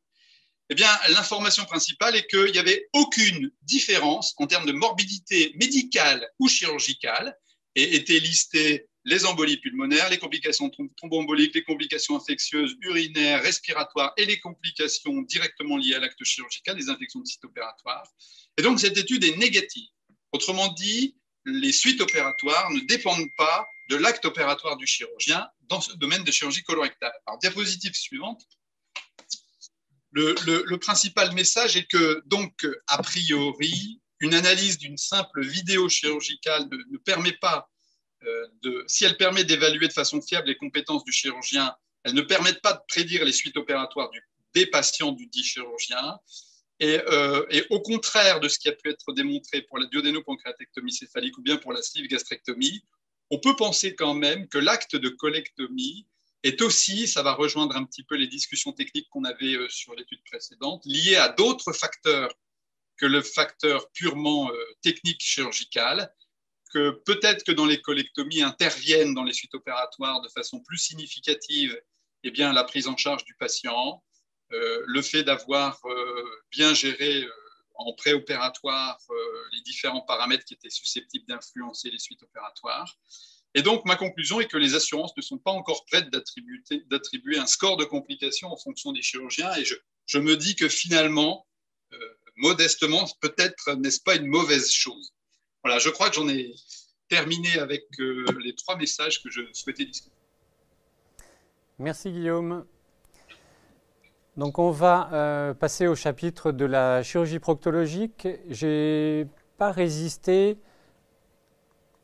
Eh bien, l'information principale est qu'il n'y avait aucune différence en termes de morbidité médicale ou chirurgicale, et étaient listés les embolies pulmonaires, les complications thromboemboliques, les complications infectieuses, urinaires, respiratoires et les complications directement liées à l'acte chirurgical, les infections de sites opératoires. Et donc, cette étude est négative. Autrement dit, les suites opératoires ne dépendent pas de l'acte opératoire du chirurgien dans ce domaine de chirurgie colorectale. Alors, diapositive suivante. Le principal message est que, donc, a priori, une analyse d'une simple vidéo chirurgicale ne permet pas si elles permettent d'évaluer de façon fiable les compétences du chirurgien, elles ne permettent pas de prédire les suites opératoires des patients du dit chirurgien. Et au contraire de ce qui a pu être démontré pour la duodénopancréatectomie céphalique ou bien pour la sleeve gastrectomie, on peut penser quand même que l'acte de colectomie est aussi, ça va rejoindre un petit peu les discussions techniques qu'on avait sur l'étude précédente, lié à d'autres facteurs que le facteur purement technique chirurgical, que peut-être que dans les colectomies interviennent dans les suites opératoires de façon plus significative eh bien, la prise en charge du patient, le fait d'avoir bien géré en préopératoire les différents paramètres qui étaient susceptibles d'influencer les suites opératoires. Et donc, ma conclusion est que les assurances ne sont pas encore prêtes d'attribuer un score de complications en fonction des chirurgiens. Et je me dis que finalement, modestement, peut-être n'est-ce pas une mauvaise chose. Voilà, je crois que j'en ai terminé avec les 3 messages que je souhaitais discuter. Merci Guillaume. Donc on va passer au chapitre de la chirurgie proctologique. Je n'ai pas résisté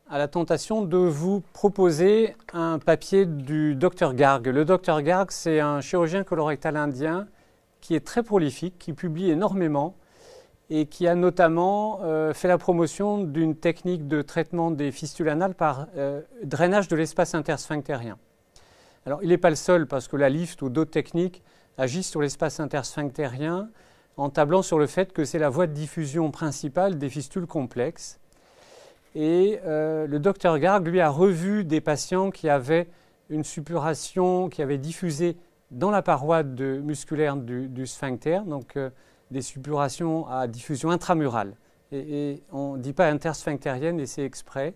à la tentation de vous proposer un papier du Dr Garg. Le Dr Garg, c'est un chirurgien colorectal indien qui est très prolifique, qui publie énormément et qui a notamment fait la promotion d'une technique de traitement des fistules anales par drainage de l'espace intersphinctérien. Alors, il n'est pas le seul parce que la LIFT ou d'autres techniques agissent sur l'espace intersphinctérien en tablant sur le fait que c'est la voie de diffusion principale des fistules complexes. Et le Dr Garg, lui, a revu des patients qui avaient une suppuration qui avait diffusé dans la paroi musculaire du sphincter, donc des suppurations à diffusion intramurale. Et on ne dit pas intersphinctérienne et c'est exprès.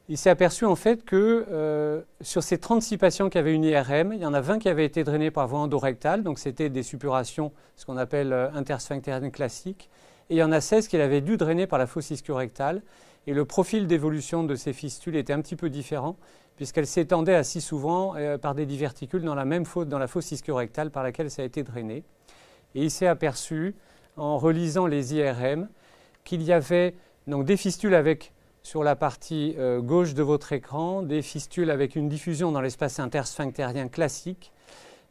Il s'est aperçu en fait que sur ces 36 patients qui avaient une IRM, il y en a 20 qui avaient été drainés par voie endorectale, donc c'était des suppurations, ce qu'on appelle intersphinctériennes classiques, et il y en a 16 qui avaient dû drainer par la fosse ischio-rectale, et le profil d'évolution de ces fistules était un petit peu différent, puisqu'elles s'étendaient assez souvent par des diverticules dans la même fosse, dans la fosse ischio-rectale par laquelle ça a été drainé. Et il s'est aperçu, en relisant les IRM, qu'il y avait donc, des fistules avec, sur la partie gauche de votre écran, des fistules avec une diffusion dans l'espace intersphinctérien classique,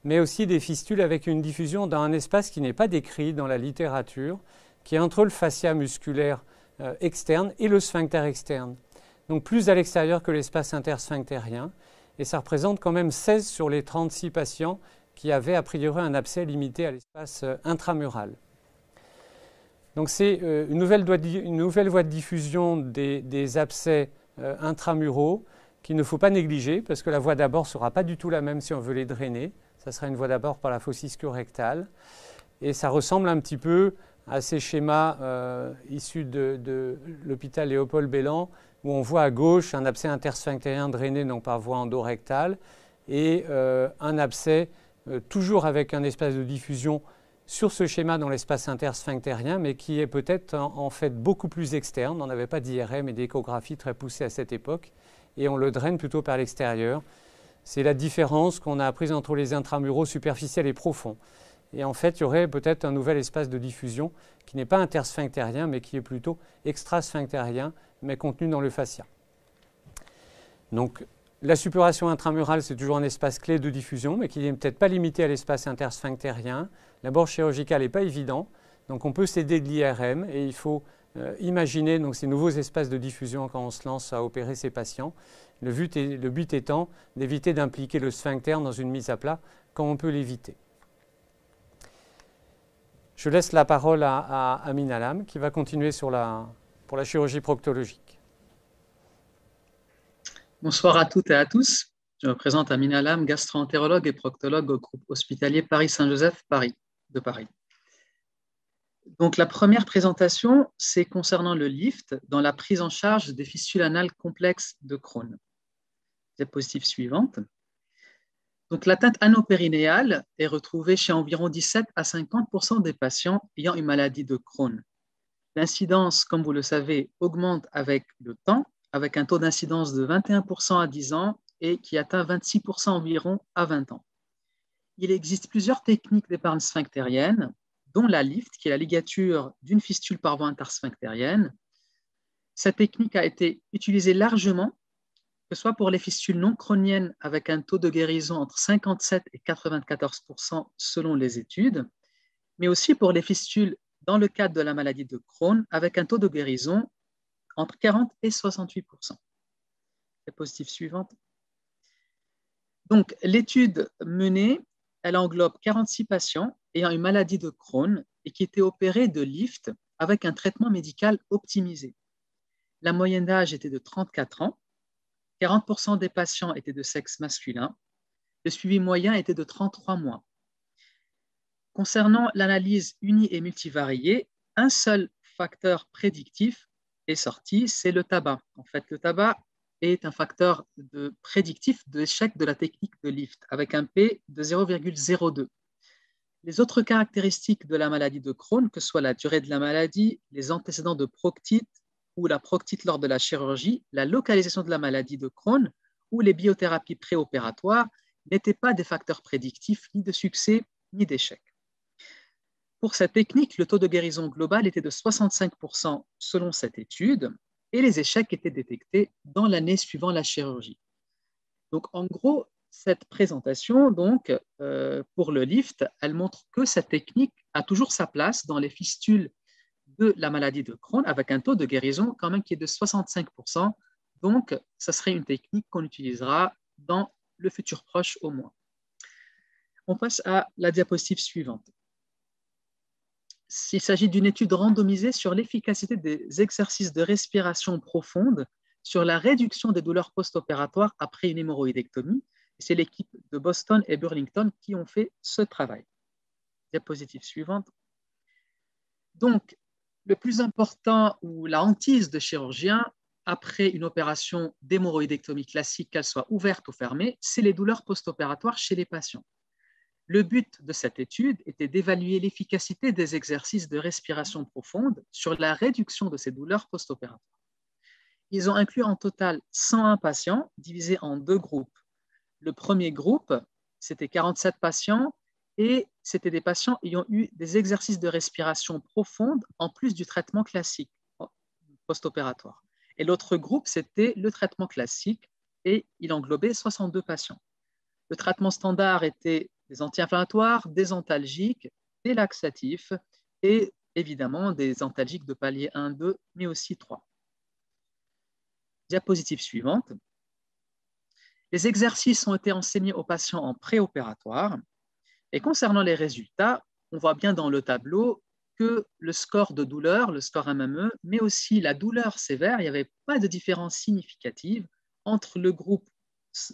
mais aussi des fistules avec une diffusion dans un espace qui n'est pas décrit dans la littérature, qui est entre le fascia musculaire externe et le sphincter externe. Donc plus à l'extérieur que l'espace intersphinctérien. Et ça représente quand même 16 sur les 36 patients qui avaient a priori un abcès limité à l'espace intramural. Donc c'est une nouvelle voie de diffusion des abcès intramuraux qu'il ne faut pas négliger parce que la voie d'abord ne sera pas du tout la même si on veut les drainer. Ça sera une voie d'abord par la fosse ischio-rectale. Et ça ressemble un petit peu à ces schémas issus de l'hôpital Léopold Bellan où on voit à gauche un abcès intersphinctérien drainé donc par voie endorectale et un abcès toujours avec un espace de diffusion sur ce schéma dans l'espace intersphinctérien, mais qui est peut-être en fait beaucoup plus externe. On n'avait pas d'IRM et d'échographie très poussée à cette époque, et on le draine plutôt par l'extérieur. C'est la différence qu'on a apprise entre les intramuraux superficiels et profonds. Et en fait, il y aurait peut-être un nouvel espace de diffusion qui n'est pas intersphinctérien, mais qui est plutôt extrasphinctérien, mais contenu dans le fascia. Donc, la suppuration intramurale, c'est toujours un espace clé de diffusion, mais qui n'est peut-être pas limité à l'espace intersphinctérien. L'abord chirurgical n'est pas évident, donc on peut s'aider de l'IRM et il faut imaginer donc, ces nouveaux espaces de diffusion quand on se lance à opérer ces patients. Le but étant d'éviter d'impliquer le sphincter dans une mise à plat quand on peut l'éviter. Je laisse la parole à Amin Alam qui va continuer pour la chirurgie proctologique. Bonsoir à toutes et à tous. Je me présente Amin Alam, gastro-entérologue et proctologue au groupe hospitalier Paris-Saint-Joseph de Paris. Donc la première présentation, c'est concernant le LIFT dans la prise en charge des fistules anales complexes de Crohn. Diapositive suivante. Donc l'atteinte anopérinéale est retrouvée chez environ 17 à 50% des patients ayant une maladie de Crohn. L'incidence, comme vous le savez, augmente avec le temps, avec un taux d'incidence de 21% à 10 ans et qui atteint 26% environ à 20 ans. Il existe plusieurs techniques d'épargne sphinctérienne, dont la LIFT, qui est la ligature d'une fistule par voie intersphinctérienne. Cette technique a été utilisée largement que ce soit pour les fistules non chroniennes avec un taux de guérison entre 57 et 94% selon les études, mais aussi pour les fistules dans le cadre de la maladie de Crohn avec un taux de guérison entre 40 et 68%. Diapositive suivante. Donc, l'étude menée, elle englobe 46 patients ayant une maladie de Crohn et qui étaient opérés de lift avec un traitement médical optimisé. La moyenne d'âge était de 34 ans, 40% des patients étaient de sexe masculin, le suivi moyen était de 33 mois. Concernant l'analyse unie et multivariée, un seul facteur prédictif est sorti, c'est le tabac. En fait, le tabac est un facteur prédictif d'échec de la technique de lift avec un P de 0,02. Les autres caractéristiques de la maladie de Crohn, que ce soit la durée de la maladie, les antécédents de proctite ou la proctite lors de la chirurgie, la localisation de la maladie de Crohn ou les biothérapies préopératoires n'étaient pas des facteurs prédictifs ni de succès ni d'échec. Pour cette technique, le taux de guérison global était de 65% selon cette étude et les échecs étaient détectés dans l'année suivant la chirurgie. Donc, en gros, cette présentation, donc, pour le lift, elle montre que cette technique a toujours sa place dans les fistules de la maladie de Crohn avec un taux de guérison quand même qui est de 65%. Donc, ça serait une technique qu'on utilisera dans le futur proche au moins. On passe à la diapositive suivante. Il s'agit d'une étude randomisée sur l'efficacité des exercices de respiration profonde sur la réduction des douleurs post-opératoires après une hémorroïdectomie. C'est l'équipe de Boston et Burlington qui ont fait ce travail. Diapositive suivante. Donc, le plus important ou la hantise de chirurgien après une opération d'hémorroïdectomie classique, qu'elle soit ouverte ou fermée, c'est les douleurs post-opératoires chez les patients. Le but de cette étude était d'évaluer l'efficacité des exercices de respiration profonde sur la réduction de ces douleurs post-opératoires. Ils ont inclus en total 101 patients divisés en deux groupes. Le premier groupe, c'était 47 patients et c'était des patients ayant eu des exercices de respiration profonde en plus du traitement classique post-opératoire. Et l'autre groupe, c'était le traitement classique et il englobait 62 patients. Le traitement standard était des anti-inflammatoires, des antalgiques, des laxatifs et évidemment des antalgiques de palier 1, 2, mais aussi 3. Diapositive suivante. Les exercices ont été enseignés aux patients en préopératoire et concernant les résultats, on voit bien dans le tableau que le score de douleur, le score MME, mais aussi la douleur sévère, il n'y avait pas de différence significative entre le groupe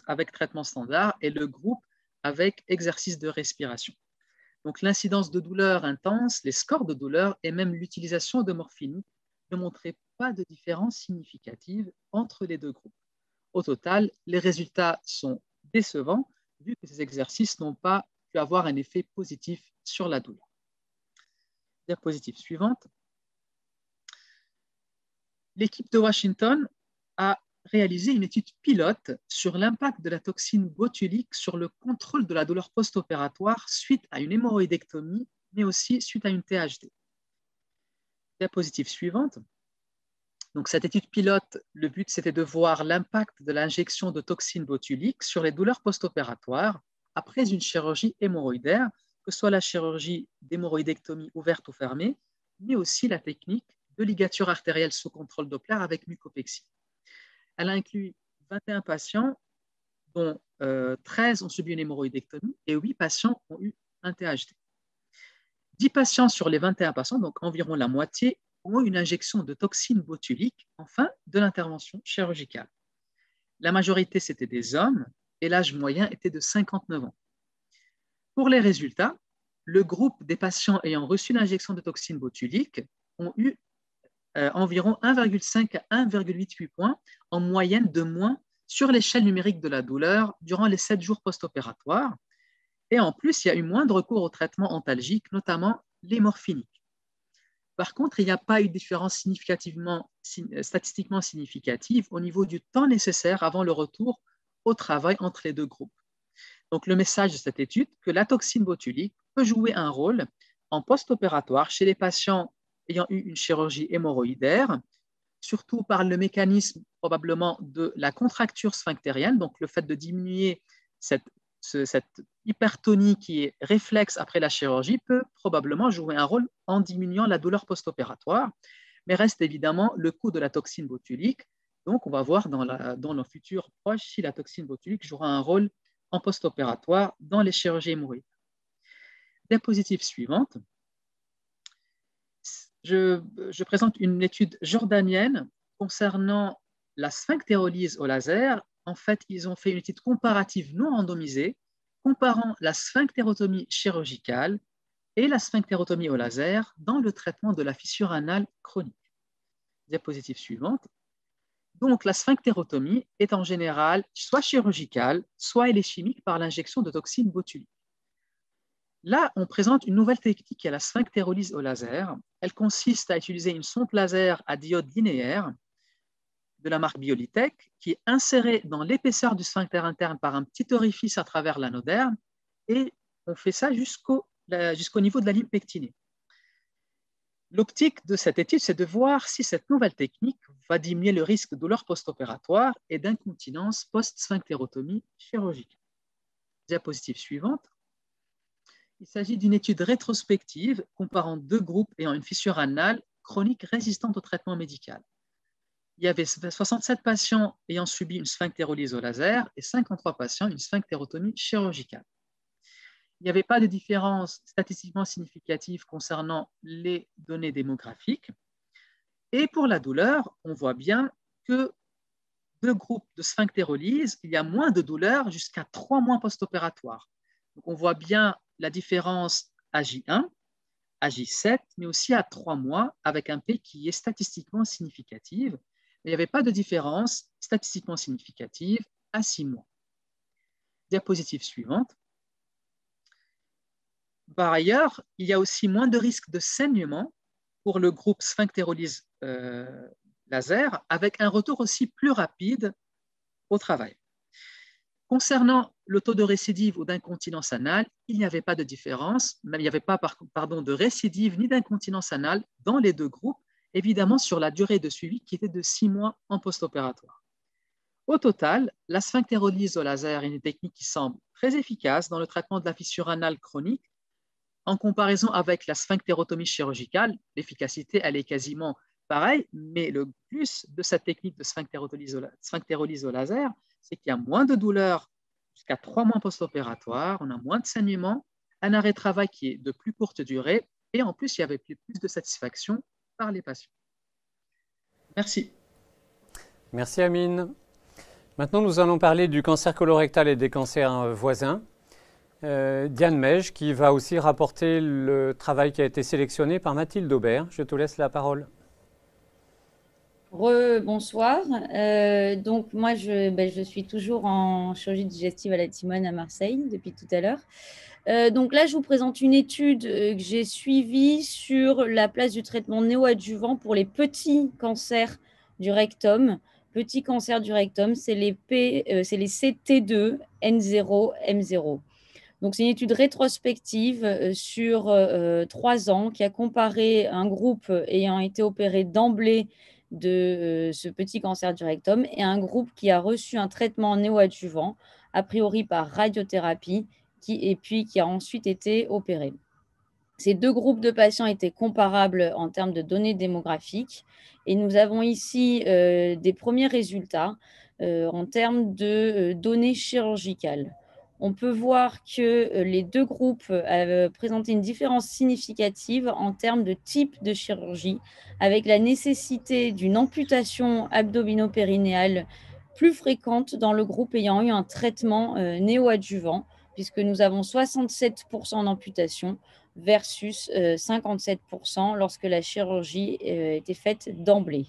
avec traitement standard et le groupe avec exercice de respiration. Donc l'incidence de douleur intense, les scores de douleur et même l'utilisation de morphine ne montraient pas de différence significative entre les deux groupes. Au total, les résultats sont décevants vu que ces exercices n'ont pas pu avoir un effet positif sur la douleur. Diapositive suivante. L'équipe de Washington a réalisé une étude pilote sur l'impact de la toxine botulique sur le contrôle de la douleur post-opératoire suite à une hémorroïdectomie, mais aussi suite à une THD. Diapositive suivante. Donc, cette étude pilote, le but, c'était de voir l'impact de l'injection de toxine botulique sur les douleurs post-opératoires après une chirurgie hémorroïdaire, que ce soit la chirurgie d'hémorroïdectomie ouverte ou fermée, mais aussi la technique de ligature artérielle sous contrôle Doppler avec mucopexie. Elle a inclus 21 patients, dont 13 ont subi une hémorroïdectomie et 8 patients ont eu un THD. 10 patients sur les 21 patients, donc environ la moitié, ont eu une injection de toxine botulique en fin de l'intervention chirurgicale. La majorité, c'était des hommes et l'âge moyen était de 59 ans. Pour les résultats, le groupe des patients ayant reçu l'injection de toxine botulique ont eu environ 1,5 à 1,88 points en moyenne de moins sur l'échelle numérique de la douleur durant les 7 jours post-opératoires. Et en plus, il y a eu moins de recours au traitement antalgique, notamment les morphiniques. Par contre, il n'y a pas eu de différence statistiquement significative au niveau du temps nécessaire avant le retour au travail entre les deux groupes. Donc, le message de cette étude, que la toxine botulique peut jouer un rôle en post-opératoire chez les patients ayant eu une chirurgie hémorroïdaire surtout par le mécanisme probablement de la contracture sphinctérienne, donc le fait de diminuer cette hypertonie qui est réflexe après la chirurgie peut probablement jouer un rôle en diminuant la douleur post-opératoire, mais reste évidemment le coût de la toxine botulique. Donc, on va voir dans nos futurs proches si la toxine botulique jouera un rôle en post-opératoire dans les chirurgies hémorroïdaires. Diapositive suivante. Je présente une étude jordanienne concernant la sphinctérolyse au laser. En fait, ils ont fait une étude comparative non randomisée comparant la sphinctérotomie chirurgicale et la sphinctérotomie au laser dans le traitement de la fissure anale chronique. Diapositive suivante. Donc, la sphinctérotomie est en général soit chirurgicale, soit elle est chimique par l'injection de toxines botuliques. Là, on présente une nouvelle technique qui est la sphinctérolyse au laser. Elle consiste à utiliser une sonde laser à diode linéaire de la marque Biolitech qui est insérée dans l'épaisseur du sphincter interne par un petit orifice à travers l'anoderne et on fait ça jusqu'au niveau de la ligne pectinée. L'optique de cette étude, c'est de voir si cette nouvelle technique va diminuer le risque de douleur post-opératoire et d'incontinence post-sphinctérotomie chirurgicale. Diapositive suivante. Il s'agit d'une étude rétrospective comparant deux groupes ayant une fissure anale chronique résistante au traitement médical. Il y avait 67 patients ayant subi une sphinctérolyse au laser et 53 patients une sphinctérotomie chirurgicale. Il n'y avait pas de différence statistiquement significative concernant les données démographiques. Et pour la douleur, on voit bien que deux groupes de sphinctérolyse, il y a moins de douleur jusqu'à 3 mois post-opératoire. Donc on voit bien la différence à J1, à J7, mais aussi à 3 mois avec un P qui est statistiquement significatif. Mais il n'y avait pas de différence statistiquement significative à 6 mois. Diapositive suivante. Par ailleurs, il y a aussi moins de risque de saignement pour le groupe sphinctérolyse laser avec un retour aussi plus rapide au travail. Concernant le taux de récidive ou d'incontinence anale, il n'y avait pas de différence, même il n'y avait pas de récidive ni d'incontinence anale dans les deux groupes, évidemment sur la durée de suivi qui était de 6 mois en post-opératoire. Au total, la sphinctérolyse au laser est une technique qui semble très efficace dans le traitement de la fissure anale chronique. En comparaison avec la sphinctérotomie chirurgicale, l'efficacité elle est quasiment pareille, mais le plus de cette technique de sphinctérolyse au laser, c'est qu'il y a moins de douleur jusqu'à 3 mois post-opératoire, on a moins de saignement, un arrêt de travail qui est de plus courte durée, et en plus, il y avait plus de satisfaction par les patients. Merci. Merci Amine. Maintenant, nous allons parler du cancer colorectal et des cancers voisins. Diane Mège qui va aussi rapporter le travail qui a été sélectionné par Mathilde Aubert. Je te laisse la parole. Bonsoir. Donc moi, je suis toujours en chirurgie digestive à la Timone à Marseille depuis tout à l'heure. Donc là, je vous présente une étude que j'ai suivie sur la place du traitement néoadjuvant pour les petits cancers du rectum. Petits cancers du rectum, c'est les CT2, N0, M0. Donc, c'est une étude rétrospective sur 3 ans qui a comparé un groupe ayant été opéré d'emblée de ce petit cancer du rectum et un groupe qui a reçu un traitement néoadjuvant, a priori par radiothérapie, et puis qui a ensuite été opéré. Ces deux groupes de patients étaient comparables en termes de données démographiques et nous avons ici des premiers résultats en termes de données chirurgicales. On peut voir que les deux groupes présentaient une différence significative en termes de type de chirurgie, avec la nécessité d'une amputation abdominopérinéale plus fréquente dans le groupe ayant eu un traitement néoadjuvant, puisque nous avons 67% d'amputation versus 57% lorsque la chirurgie était faite d'emblée.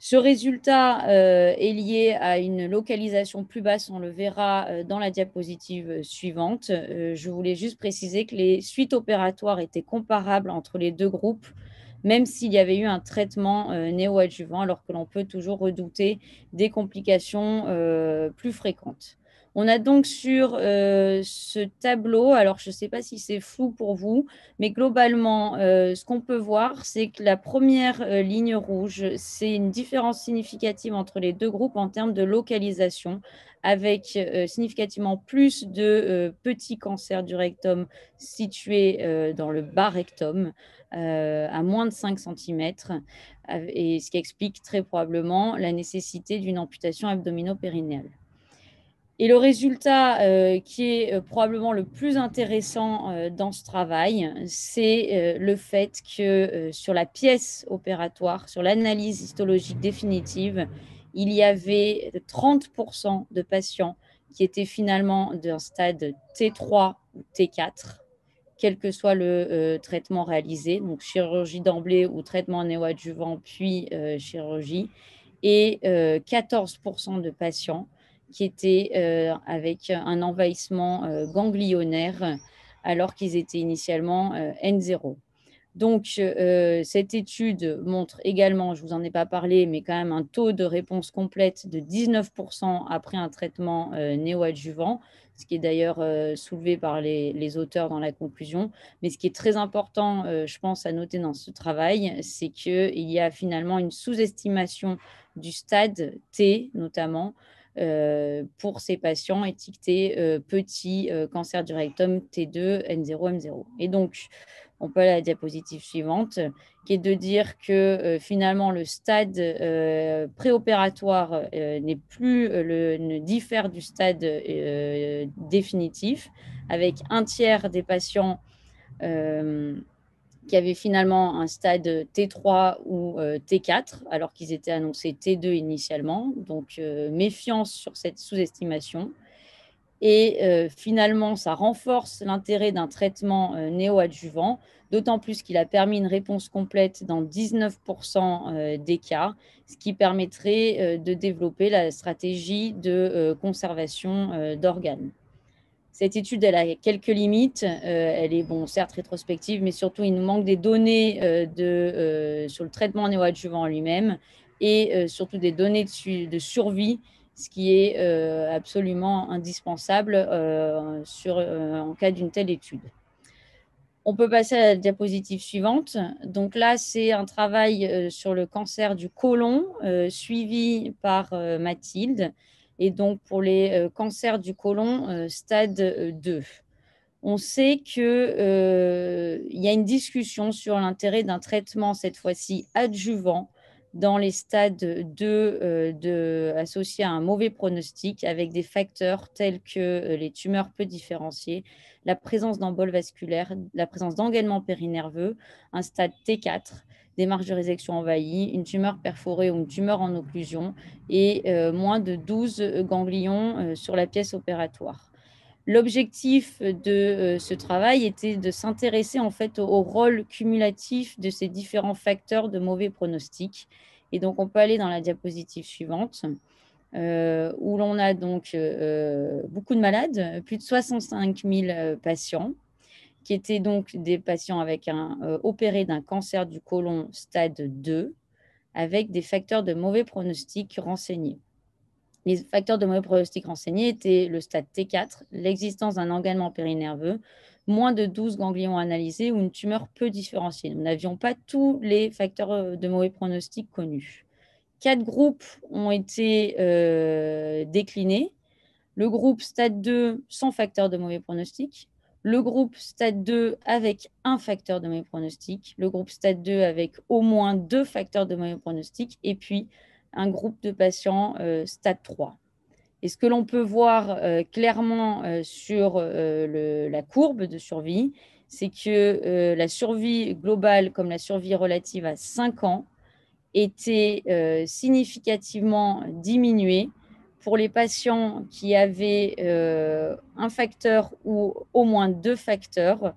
Ce résultat est lié à une localisation plus basse, on le verra dans la diapositive suivante. Je voulais juste préciser que les suites opératoires étaient comparables entre les deux groupes, même s'il y avait eu un traitement néoadjuvant, alors que l'on peut toujours redouter des complications plus fréquentes. On a donc sur ce tableau, alors je ne sais pas si c'est flou pour vous, mais globalement, ce qu'on peut voir, c'est que la première ligne rouge, c'est une différence significative entre les deux groupes en termes de localisation, avec significativement plus de petits cancers du rectum situés dans le bas rectum, à moins de 5 cm, et ce qui explique très probablement la nécessité d'une amputation abdominopérinéale. Et le résultat qui est probablement le plus intéressant dans ce travail, c'est le fait que sur la pièce opératoire, sur l'analyse histologique définitive, il y avait 30% de patients qui étaient finalement d'un stade T3 ou T4, quel que soit le traitement réalisé, donc chirurgie d'emblée ou traitement néoadjuvant, puis chirurgie, et 14% de patients qui étaient avec un envahissement ganglionnaire alors qu'ils étaient initialement N0. Donc, cette étude montre également, je ne vous en ai pas parlé, mais quand même un taux de réponse complète de 19% après un traitement néoadjuvant, ce qui est d'ailleurs soulevé par les auteurs dans la conclusion. Mais ce qui est très important, je pense, à noter dans ce travail, c'est qu'il y a finalement une sous-estimation du stade T, notamment, pour ces patients étiquetés petits cancer du rectum T2, N0, M0. Et donc, on peut aller à la diapositive suivante, qui est de dire que finalement le stade préopératoire ne diffère du stade définitif, avec un tiers des patients qui avaient finalement un stade T3 ou T4, alors qu'ils étaient annoncés T2 initialement. Donc, méfiance sur cette sous-estimation. Et finalement, ça renforce l'intérêt d'un traitement néoadjuvant, d'autant plus qu'il a permis une réponse complète dans 19% des cas, ce qui permettrait de développer la stratégie de conservation d'organes. Cette étude, elle a quelques limites. Elle est, bon, certes rétrospective, mais surtout, il nous manque des données sur le traitement néoadjuvant lui-même et surtout des données de survie, ce qui est absolument indispensable en cas d'une telle étude. On peut passer à la diapositive suivante. Donc là, c'est un travail sur le cancer du côlon suivi par Mathilde. Et donc, pour les cancers du côlon, stade 2. On sait qu'il y a une discussion sur l'intérêt d'un traitement, cette fois-ci adjuvant, dans les stades 2 associés à un mauvais pronostic, avec des facteurs tels que les tumeurs peu différenciées, la présence d'emboles vasculaires, la présence d'engainement périnerveux, un stade T4, des marges de résection envahies, une tumeur perforée ou une tumeur en occlusion et moins de 12 ganglions sur la pièce opératoire. L'objectif de ce travail était de s'intéresser en fait au rôle cumulatif de ces différents facteurs de mauvais pronostic. Et donc, on peut aller dans la diapositive suivante, où l'on a donc beaucoup de malades, plus de 65 000 patients, qui étaient donc des patients avec opérés d'un cancer du côlon stade 2, avec des facteurs de mauvais pronostic renseignés. Les facteurs de mauvais pronostic renseignés étaient le stade T4, l'existence d'un engainement périnerveux, moins de 12 ganglions analysés ou une tumeur peu différenciée. Nous n'avions pas tous les facteurs de mauvais pronostic connus. 4 groupes ont été déclinés. Le groupe stade 2 sans facteur de mauvais pronostic, le groupe stade 2 avec un facteur de mauvais pronostic, le groupe stade 2 avec au moins 2 facteurs de mauvais pronostic, et puis un groupe de patients stade 3. Et ce que l'on peut voir clairement sur la courbe de survie, c'est que la survie globale comme la survie relative à 5 ans était significativement diminuée pour les patients qui avaient un facteur ou au moins 2 facteurs,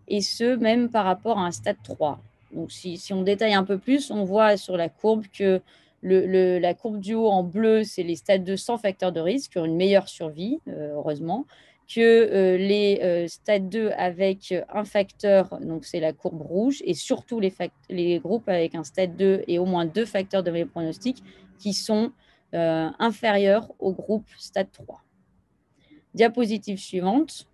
et ce, même par rapport à un stade 3. Donc, si on détaille un peu plus, on voit sur la courbe que la courbe du haut en bleu, c'est les stades 2 sans facteur de risque, qui ont une meilleure survie, heureusement, que les stades 2 avec un facteur, donc c'est la courbe rouge, et surtout les groupes avec un stade 2 et au moins 2 facteurs de mauvais pronostic qui sont inférieurs au groupe stade 3. Diapositive suivante.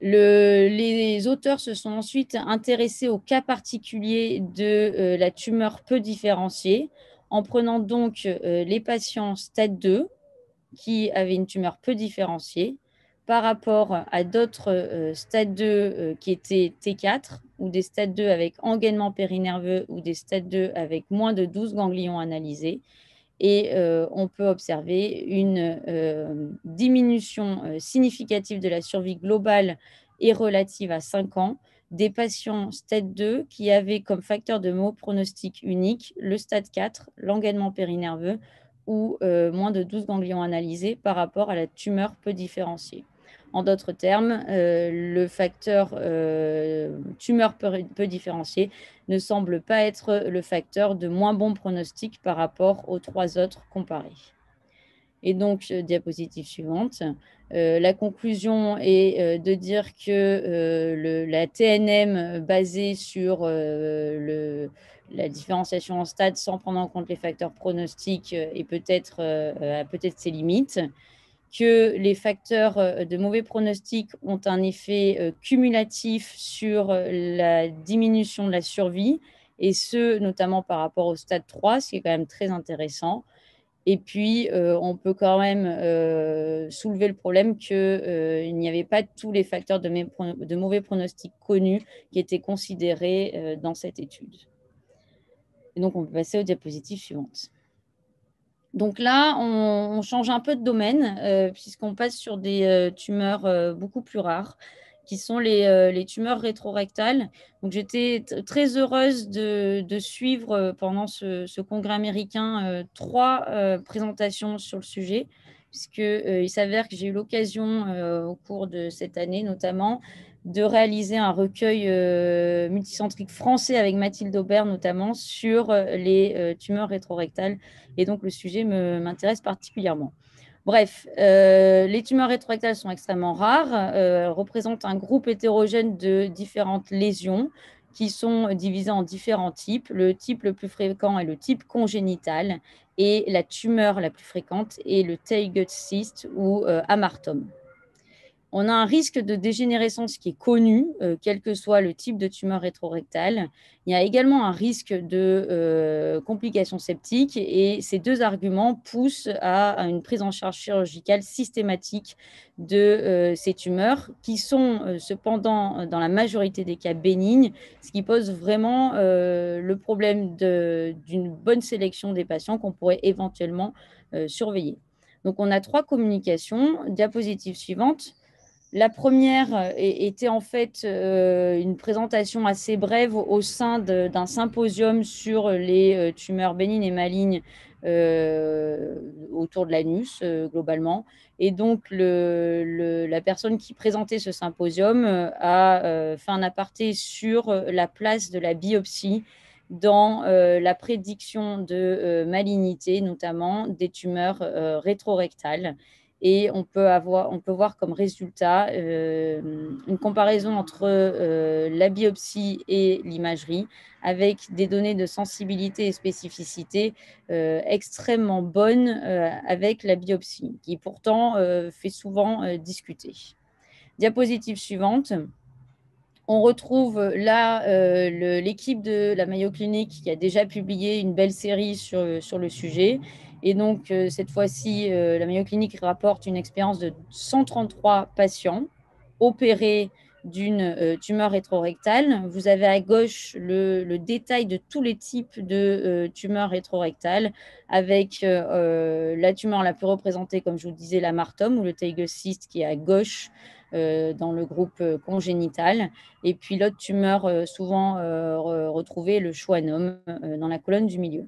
Les auteurs se sont ensuite intéressés au cas particulier de la tumeur peu différenciée, en prenant donc les patients stade 2 qui avaient une tumeur peu différenciée par rapport à d'autres stades 2 qui étaient T4 ou des stades 2 avec engainement périnerveux ou des stades 2 avec moins de 12 ganglions analysés. Et on peut observer une diminution significative de la survie globale et relative à 5 ans des patients stade 2 qui avaient comme facteur de mauvais pronostic unique le stade 4, l'engainement périnerveux ou moins de 12 ganglions analysés par rapport à la tumeur peu différenciée. En d'autres termes, le facteur tumeur peu différenciée ne semble pas être le facteur de moins bon pronostic par rapport aux 3 autres comparés. Et donc, diapositive suivante. La conclusion est de dire que la TNM basée sur la différenciation en stade sans prendre en compte les facteurs pronostiques a peut-être ses limites, que les facteurs de mauvais pronostic ont un effet cumulatif sur la diminution de la survie, et ce, notamment par rapport au stade 3, ce qui est quand même très intéressant. Et puis, on peut quand même soulever le problème qu'il n'y avait pas tous les facteurs de mauvais pronostic connus qui étaient considérés dans cette étude. Et donc, on peut passer aux diapositives suivantes. Donc là, on change un peu de domaine puisqu'on passe sur des tumeurs beaucoup plus rares, qui sont les tumeurs rétrorectales. Donc j'étais très heureuse de suivre pendant ce congrès américain 3 présentations sur le sujet, puisqu'il s'avère que j'ai eu l'occasion au cours de cette année notamment de réaliser un recueil multicentrique français avec Mathilde Aubert notamment sur les tumeurs rétrorectales. Et donc, le sujet m'intéresse particulièrement. Bref, les tumeurs rétrorectales sont extrêmement rares, représentent un groupe hétérogène de différentes lésions qui sont divisées en différents types. Le type le plus fréquent est le type congénital et la tumeur la plus fréquente est le tail gut cyst ou hamartome. On a un risque de dégénérescence qui est connu, quel que soit le type de tumeur rétrorectale. Il y a également un risque de complications septiques et ces 2 arguments poussent à une prise en charge chirurgicale systématique de ces tumeurs qui sont cependant dans la majorité des cas bénignes, ce qui pose vraiment le problème d'une bonne sélection des patients qu'on pourrait éventuellement surveiller. Donc, on a 3 communications. Diapositive suivante. La première était en fait une présentation assez brève au sein d'un symposium sur les tumeurs bénignes et malignes autour de l'anus globalement. Et donc, la personne qui présentait ce symposium a fait un aparté sur la place de la biopsie dans la prédiction de malignité, notamment des tumeurs rétrorectales. Et on peut voir comme résultat une comparaison entre la biopsie et l'imagerie avec des données de sensibilité et spécificité extrêmement bonnes avec la biopsie, qui pourtant fait souvent discuter. Diapositive suivante. On retrouve là l'équipe de la Mayo Clinic qui a déjà publié une belle série sur le sujet. Et donc, cette fois-ci, la Mayo Clinic rapporte une expérience de 133 patients opérés d'une tumeur rétrorectale. Vous avez à gauche le détail de tous les types de tumeurs rétrorectales avec la tumeur la plus représentée, comme je vous disais, l'amartome ou le Tayge cyst qui est à gauche dans le groupe congénital. Et puis l'autre tumeur souvent retrouvée, le schwannome, dans la colonne du milieu.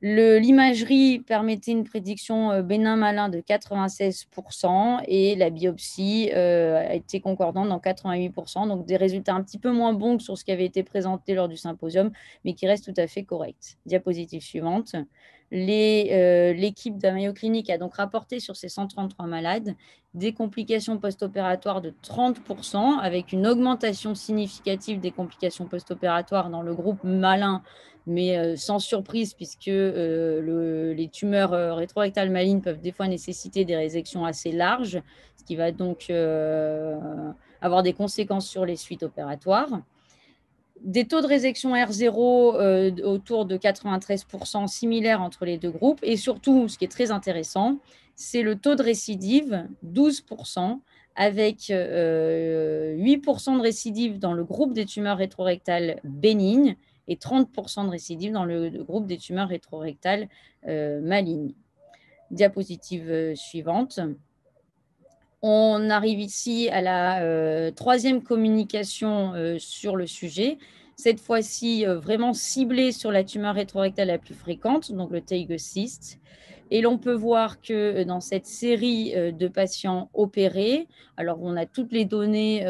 L'imagerie permettait une prédiction bénin-malin de 96% et la biopsie a été concordante dans 88%, donc des résultats un petit peu moins bons que sur ce qui avait été présenté lors du symposium, mais qui restent tout à fait corrects. Diapositive suivante. L'équipe de Mayo Clinic a donc rapporté sur ces 133 malades des complications post-opératoires de 30%, avec une augmentation significative des complications post-opératoires dans le groupe malin, mais sans surprise, puisque les tumeurs rétrorectales malignes peuvent des fois nécessiter des résections assez larges, ce qui va donc avoir des conséquences sur les suites opératoires. Des taux de résection R0 autour de 93%, similaires entre les deux groupes. Et surtout, ce qui est très intéressant, c'est le taux de récidive, 12%, avec 8% de récidive dans le groupe des tumeurs rétrorectales bénignes et 30% de récidive dans le groupe des tumeurs rétrorectales malignes. Diapositive suivante. On arrive ici à la troisième communication sur le sujet, cette fois-ci vraiment ciblée sur la tumeur rétrorectale la plus fréquente, donc le Teigen cyste. Et l'on peut voir que dans cette série de patients opérés, alors on a toutes les données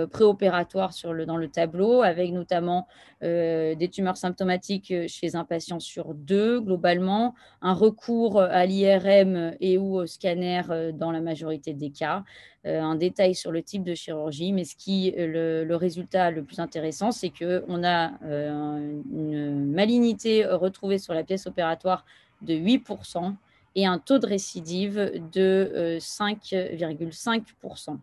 préopératoires dans le tableau, avec notamment des tumeurs symptomatiques chez un patient sur 2 globalement, un recours à l'IRM et ou au scanner dans la majorité des cas, un détail sur le type de chirurgie, mais le résultat le plus intéressant, c'est qu'on a une malignité retrouvée sur la pièce opératoire de 8% et un taux de récidive de 5,5%.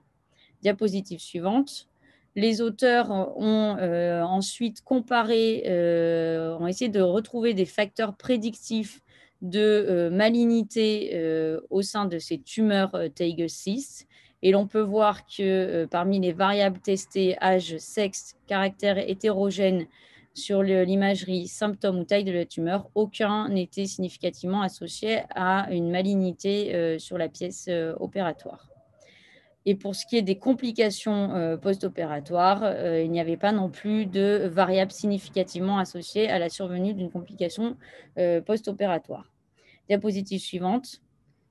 Diapositive suivante. Les auteurs ont ensuite comparé, ont essayé de retrouver des facteurs prédictifs de malignité au sein de ces tumeurs Teigen cyste. Et l'on peut voir que parmi les variables testées, âge, sexe, caractère hétérogène sur l'imagerie, symptômes ou taille de la tumeur, aucun n'était significativement associé à une malignité sur la pièce opératoire. Et pour ce qui est des complications post-opératoires, il n'y avait pas non plus de variables significativement associées à la survenue d'une complication post-opératoire. Diapositive suivante.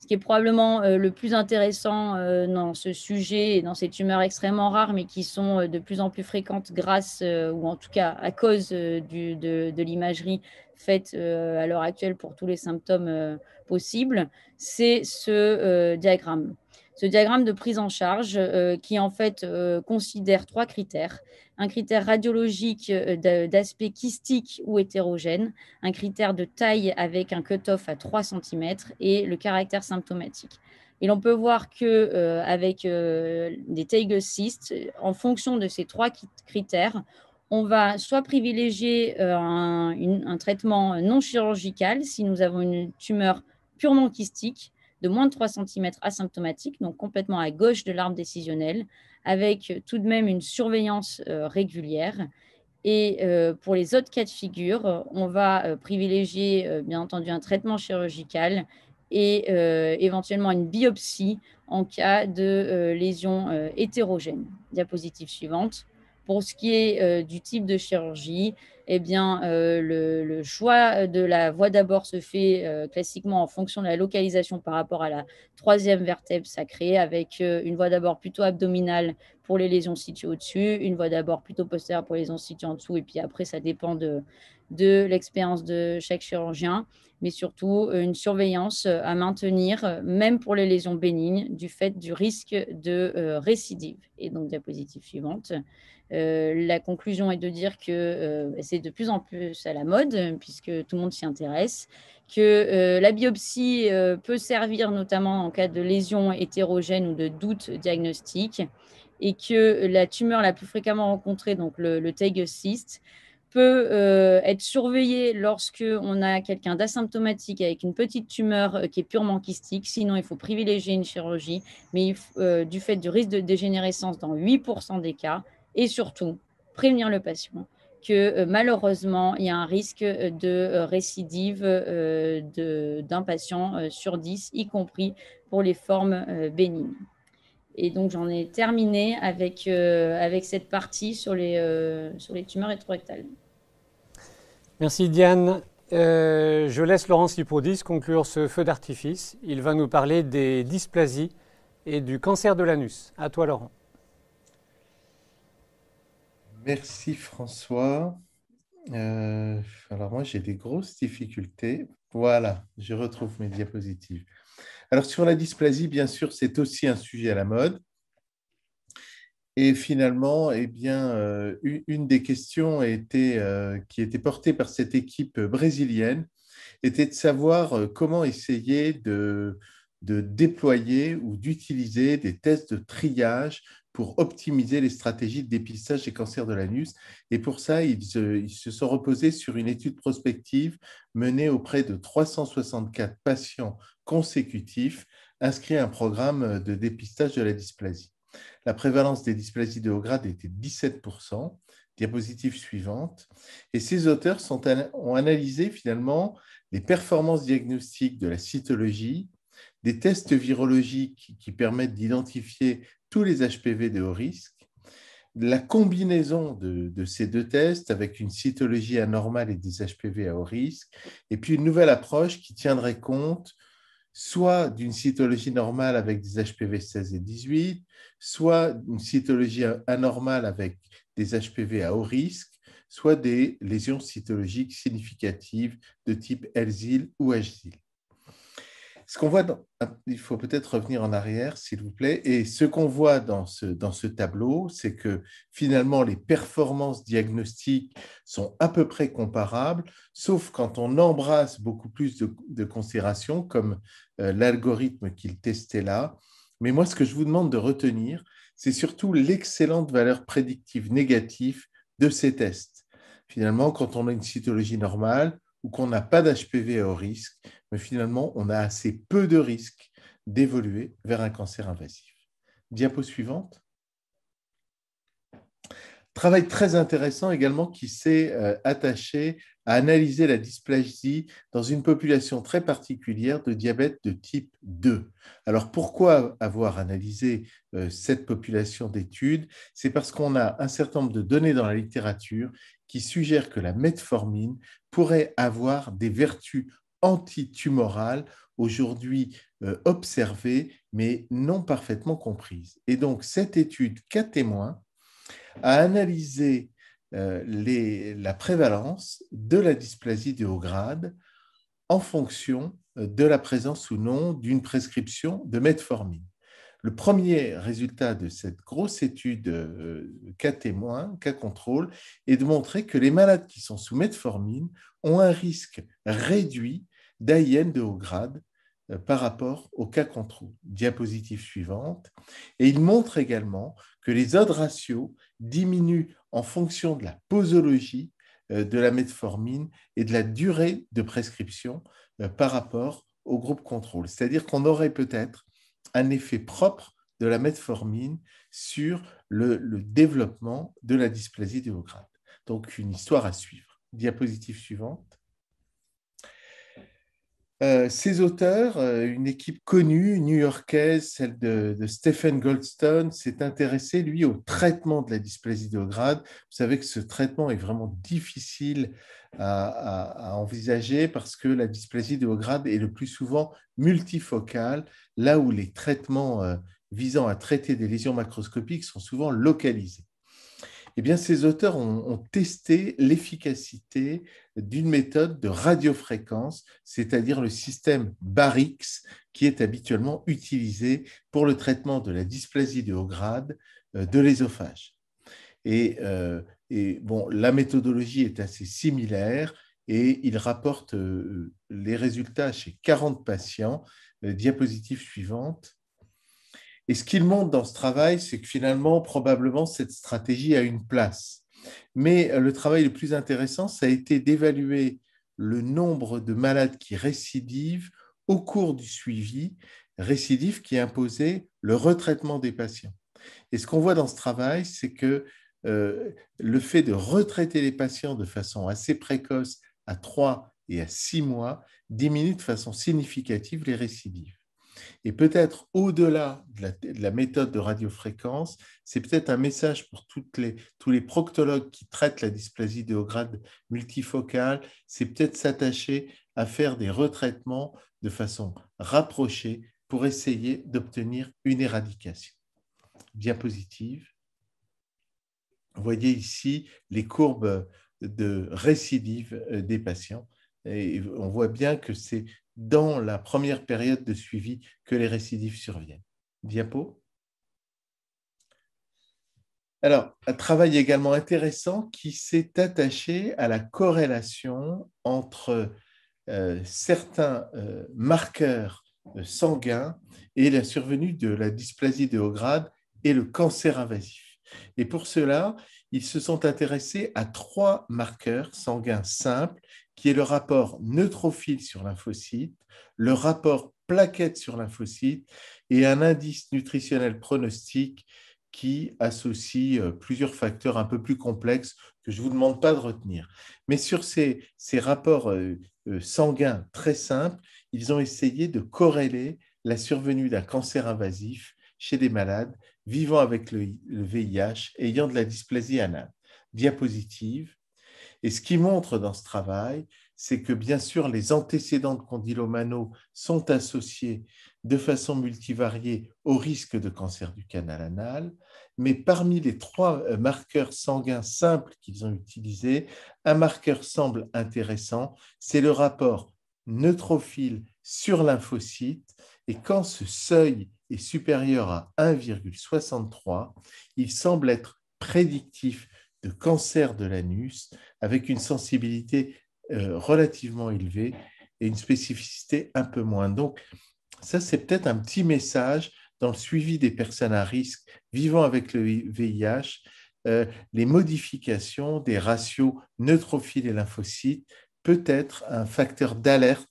Ce qui est probablement le plus intéressant dans ce sujet et dans ces tumeurs extrêmement rares, mais qui sont de plus en plus fréquentes grâce, ou en tout cas à cause de l'imagerie faite à l'heure actuelle pour tous les symptômes possibles, c'est ce diagramme. Ce diagramme de prise en charge qui en fait considère 3 critères. Un critère radiologique d'aspect kystique ou hétérogène, un critère de taille avec un cut-off à 3 cm et le caractère symptomatique. Et l'on peut voir qu'avec des Teigen cystes, en fonction de ces 3 critères, on va soit privilégier un traitement non chirurgical si nous avons une tumeur purement kystique, de moins de 3 cm asymptomatique, donc complètement à gauche de l'arbre décisionnel, avec tout de même une surveillance régulière. Et pour les autres cas de figure, on va privilégier bien entendu un traitement chirurgical et éventuellement une biopsie en cas de lésion hétérogène. Diapositive suivante. Pour ce qui est du type de chirurgie, eh bien, le choix de la voie d'abord se fait classiquement en fonction de la localisation par rapport à la 3e vertèbre sacrée, avec une voie d'abord plutôt abdominale pour les lésions situées au-dessus, une voie d'abord plutôt postérieure pour les lésions situées en dessous, et puis après, ça dépend de l'expérience de chaque chirurgien, mais surtout une surveillance à maintenir, même pour les lésions bénignes, du fait du risque de récidive. Et donc, diapositive suivante. La conclusion est de dire que c'est de plus en plus à la mode, puisque tout le monde s'y intéresse, que la biopsie peut servir notamment en cas de lésion hétérogène ou de doute diagnostique, et que la tumeur la plus fréquemment rencontrée, donc le Teigen cyste, peut être surveillée lorsqu'on a quelqu'un d'asymptomatique avec une petite tumeur qui est purement kystique. Sinon, il faut privilégier une chirurgie, mais du fait du risque de dégénérescence dans 8% des cas, et surtout prévenir le patient que malheureusement, il y a un risque de récidive d'un patient sur 10, y compris pour les formes bénignes. Et donc, j'en ai terminé avec cette partie sur les tumeurs rétrorectales. Merci Diane. Je laisse Laurence Liprodis conclure ce feu d'artifice. Il va nous parler des dysplasies et du cancer de l'anus. À toi Laurent. Merci François. Alors moi j'ai des grosses difficultés Voilà, je retrouve mes diapositives. Alors, sur la dysplasie, bien sûr, c'est aussi un sujet à la mode. Et finalement, eh bien, une des questions qui était portée par cette équipe brésilienne était de savoir comment essayer de déployer ou d'utiliser des tests de triage pour optimiser les stratégies de dépistage des cancers de l'anus. Et pour ça, ils se sont reposés sur une étude prospective menée auprès de 364 patients consécutifs inscrits à un programme de dépistage de la dysplasie. La prévalence des dysplasies de haut grade était 17%. Diapositive suivante. Et ces auteurs ont analysé finalement les performances diagnostiques de la cytologie, des tests virologiques qui permettent d'identifier tous les HPV de haut risque, la combinaison de ces deux tests avec une cytologie anormale et des HPV à haut risque, et puis une nouvelle approche qui tiendrait compte soit d'une cytologie normale avec des HPV 16 et 18, soit une cytologie anormale avec des HPV à haut risque, soit des lésions cytologiques significatives de type LZIL ou HZIL. Ce qu'on voit, il faut peut-être revenir en arrière, s'il vous plaît, et ce qu'on voit dans ce tableau, c'est que finalement, les performances diagnostiques sont à peu près comparables, sauf quand on embrasse beaucoup plus de considérations, comme l'algorithme qu'il testait là. Mais moi, ce que je vous demande de retenir, c'est surtout l'excellente valeur prédictive négative de ces tests. Finalement, quand on a une cytologie normale ou qu'on n'a pas d'HPV à haut risque, mais finalement, on a assez peu de risques d'évoluer vers un cancer invasif. Diapo suivante. Travail très intéressant également qui s'est attaché à analyser la dysplasie dans une population très particulière de diabète de type 2. Alors, pourquoi avoir analysé cette population d'études? C'est parce qu'on a un certain nombre de données dans la littérature qui suggèrent que la metformine pourrait avoir des vertus antitumorales aujourd'hui observées, mais non parfaitement comprises. Et donc, cette étude cas témoin a analysé la prévalence de la dysplasie de haut grade en fonction de la présence ou non d'une prescription de metformine. Le premier résultat de cette grosse étude cas témoin, cas contrôle, est de montrer que les malades qui sont sous metformine ont un risque réduit d'AIN de haut grade par rapport au cas contrôle. Diapositive suivante. Et il montre également que les odds ratios diminuent en fonction de la posologie de la metformine et de la durée de prescription par rapport au groupe contrôle. C'est-à-dire qu'on aurait peut-être un effet propre de la metformine sur le développement de la dysplasie de haut grade. Donc, une histoire à suivre. Diapositive suivante. Ces auteurs, une équipe connue, new-yorkaise, celle de Stephen Goldstone, s'est intéressée, lui, au traitement de la dysplasie de haut grade. Vous savez que ce traitement est vraiment difficile à envisager parce que la dysplasie de haut grade est le plus souvent multifocale, là où les traitements visant à traiter des lésions macroscopiques sont souvent localisés. Eh bien, ces auteurs ont testé l'efficacité d'une méthode de radiofréquence, c'est-à-dire le système Barix, qui est habituellement utilisé pour le traitement de la dysplasie de haut grade de l'œsophage. Et bon, la méthodologie est assez similaire et il rapporte les résultats chez 40 patients. Diapositive suivante. Et ce qu'il montre dans ce travail, c'est que finalement, probablement, cette stratégie a une place. Mais le travail le plus intéressant, ça a été d'évaluer le nombre de malades qui récidivent au cours du suivi, récidive qui imposait le retraitement des patients. Et ce qu'on voit dans ce travail, c'est que le fait de retraiter les patients de façon assez précoce à 3 et à 6 mois diminue de façon significative les récidives. Et peut-être au-delà de la méthode de radiofréquence, c'est peut-être un message pour tous les proctologues qui traitent la dysplasie de haut grade multifocale, c'est peut-être s'attacher à faire des retraitements de façon rapprochée pour essayer d'obtenir une éradication. Diapositive. Vous voyez ici les courbes de récidive des patients Et on voit bien que c'est dans la première période de suivi que les récidives surviennent. Diapo. Alors, un travail également intéressant qui s'est attaché à la corrélation entre certains marqueurs sanguins et la survenue de la dysplasie de haut grade et le cancer invasif. Et pour cela, ils se sont intéressés à 3 marqueurs sanguins simples, qui est le rapport neutrophile sur lymphocyte, le rapport plaquette sur lymphocyte et un indice nutritionnel pronostic qui associe plusieurs facteurs un peu plus complexes que je ne vous demande pas de retenir. Mais sur ces rapports sanguins très simples, ils ont essayé de corréler la survenue d'un cancer invasif chez des malades vivant avec le VIH ayant de la dysplasie anale. Diapositive. Et ce qui montre dans ce travail, c'est que bien sûr, les antécédents de condylomano sont associés de façon multivariée au risque de cancer du canal anal, mais parmi les 3 marqueurs sanguins simples qu'ils ont utilisés, un marqueur semble intéressant, c'est le rapport neutrophile sur lymphocyte, et quand ce seuil est supérieur à 1,63, il semble être prédictif de cancer de l'anus avec une sensibilité relativement élevée et une spécificité un peu moins. Donc, ça, c'est peut-être un petit message dans le suivi des personnes à risque vivant avec le VIH. Les modifications des ratios neutrophiles et lymphocytes peut être un facteur d'alerte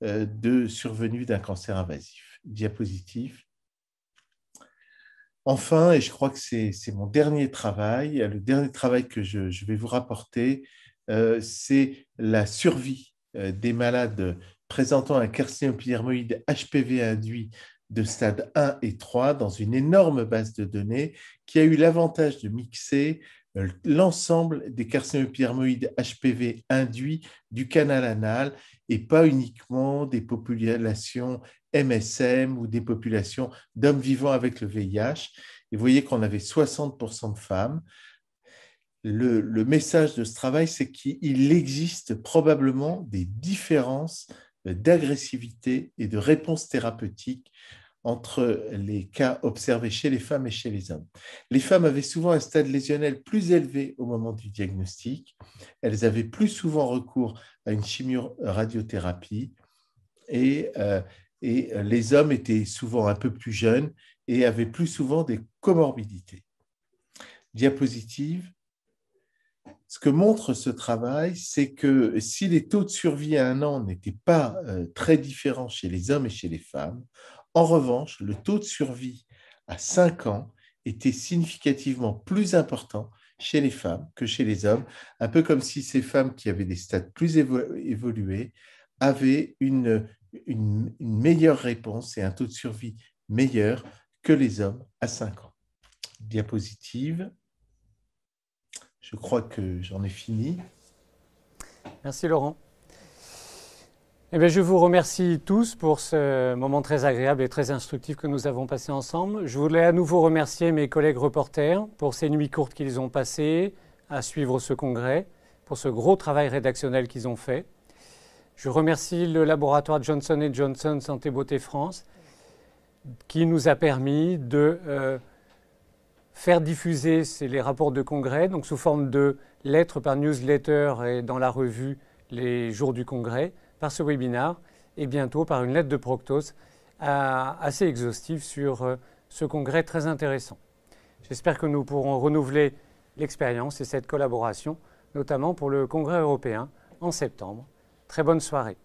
de survenue d'un cancer invasif. Diapositive. Enfin, et je crois que c'est mon dernier travail, le dernier travail que je vais vous rapporter, c'est la survie des malades présentant un carcinome épidermoïde HPV induit de stade 1 et 3 dans une énorme base de données qui a eu l'avantage de mixer l'ensemble des carcinomes épidermoïdes HPV induits du canal anal et pas uniquement des populations MSM ou des populations d'hommes vivant avec le VIH. Et vous voyez qu'on avait 60% de femmes. Le message de ce travail, c'est qu'il existe probablement des différences d'agressivité et de réponse thérapeutique entre les cas observés chez les femmes et chez les hommes. Les femmes avaient souvent un stade lésionnel plus élevé au moment du diagnostic. Elles avaient plus souvent recours à une chimioradiothérapie et les hommes étaient souvent un peu plus jeunes et avaient plus souvent des comorbidités. Diapositive. Ce que montre ce travail, c'est que si les taux de survie à 1 an n'étaient pas très différents chez les hommes et chez les femmes, en revanche, le taux de survie à 5 ans était significativement plus important chez les femmes que chez les hommes, un peu comme si ces femmes qui avaient des stades plus évolués avaient une meilleure réponse et un taux de survie meilleur que les hommes à 5 ans. Diapositive. Je crois que j'en ai fini. Merci Laurent. Eh bien, je vous remercie tous pour ce moment très agréable et très instructif que nous avons passé ensemble. Je voulais à nouveau remercier mes collègues reporters pour ces nuits courtes qu'ils ont passées à suivre ce congrès, pour ce gros travail rédactionnel qu'ils ont fait. Je remercie le laboratoire Johnson & Johnson Santé Beauté France qui nous a permis de faire diffuser les rapports de congrès, donc sous forme de lettres par newsletter et dans la revue les jours du congrès, par ce webinaire et bientôt par une lettre de Proctos assez exhaustive sur ce congrès très intéressant. J'espère que nous pourrons renouveler l'expérience et cette collaboration, notamment pour le congrès européen en septembre. Très bonne soirée.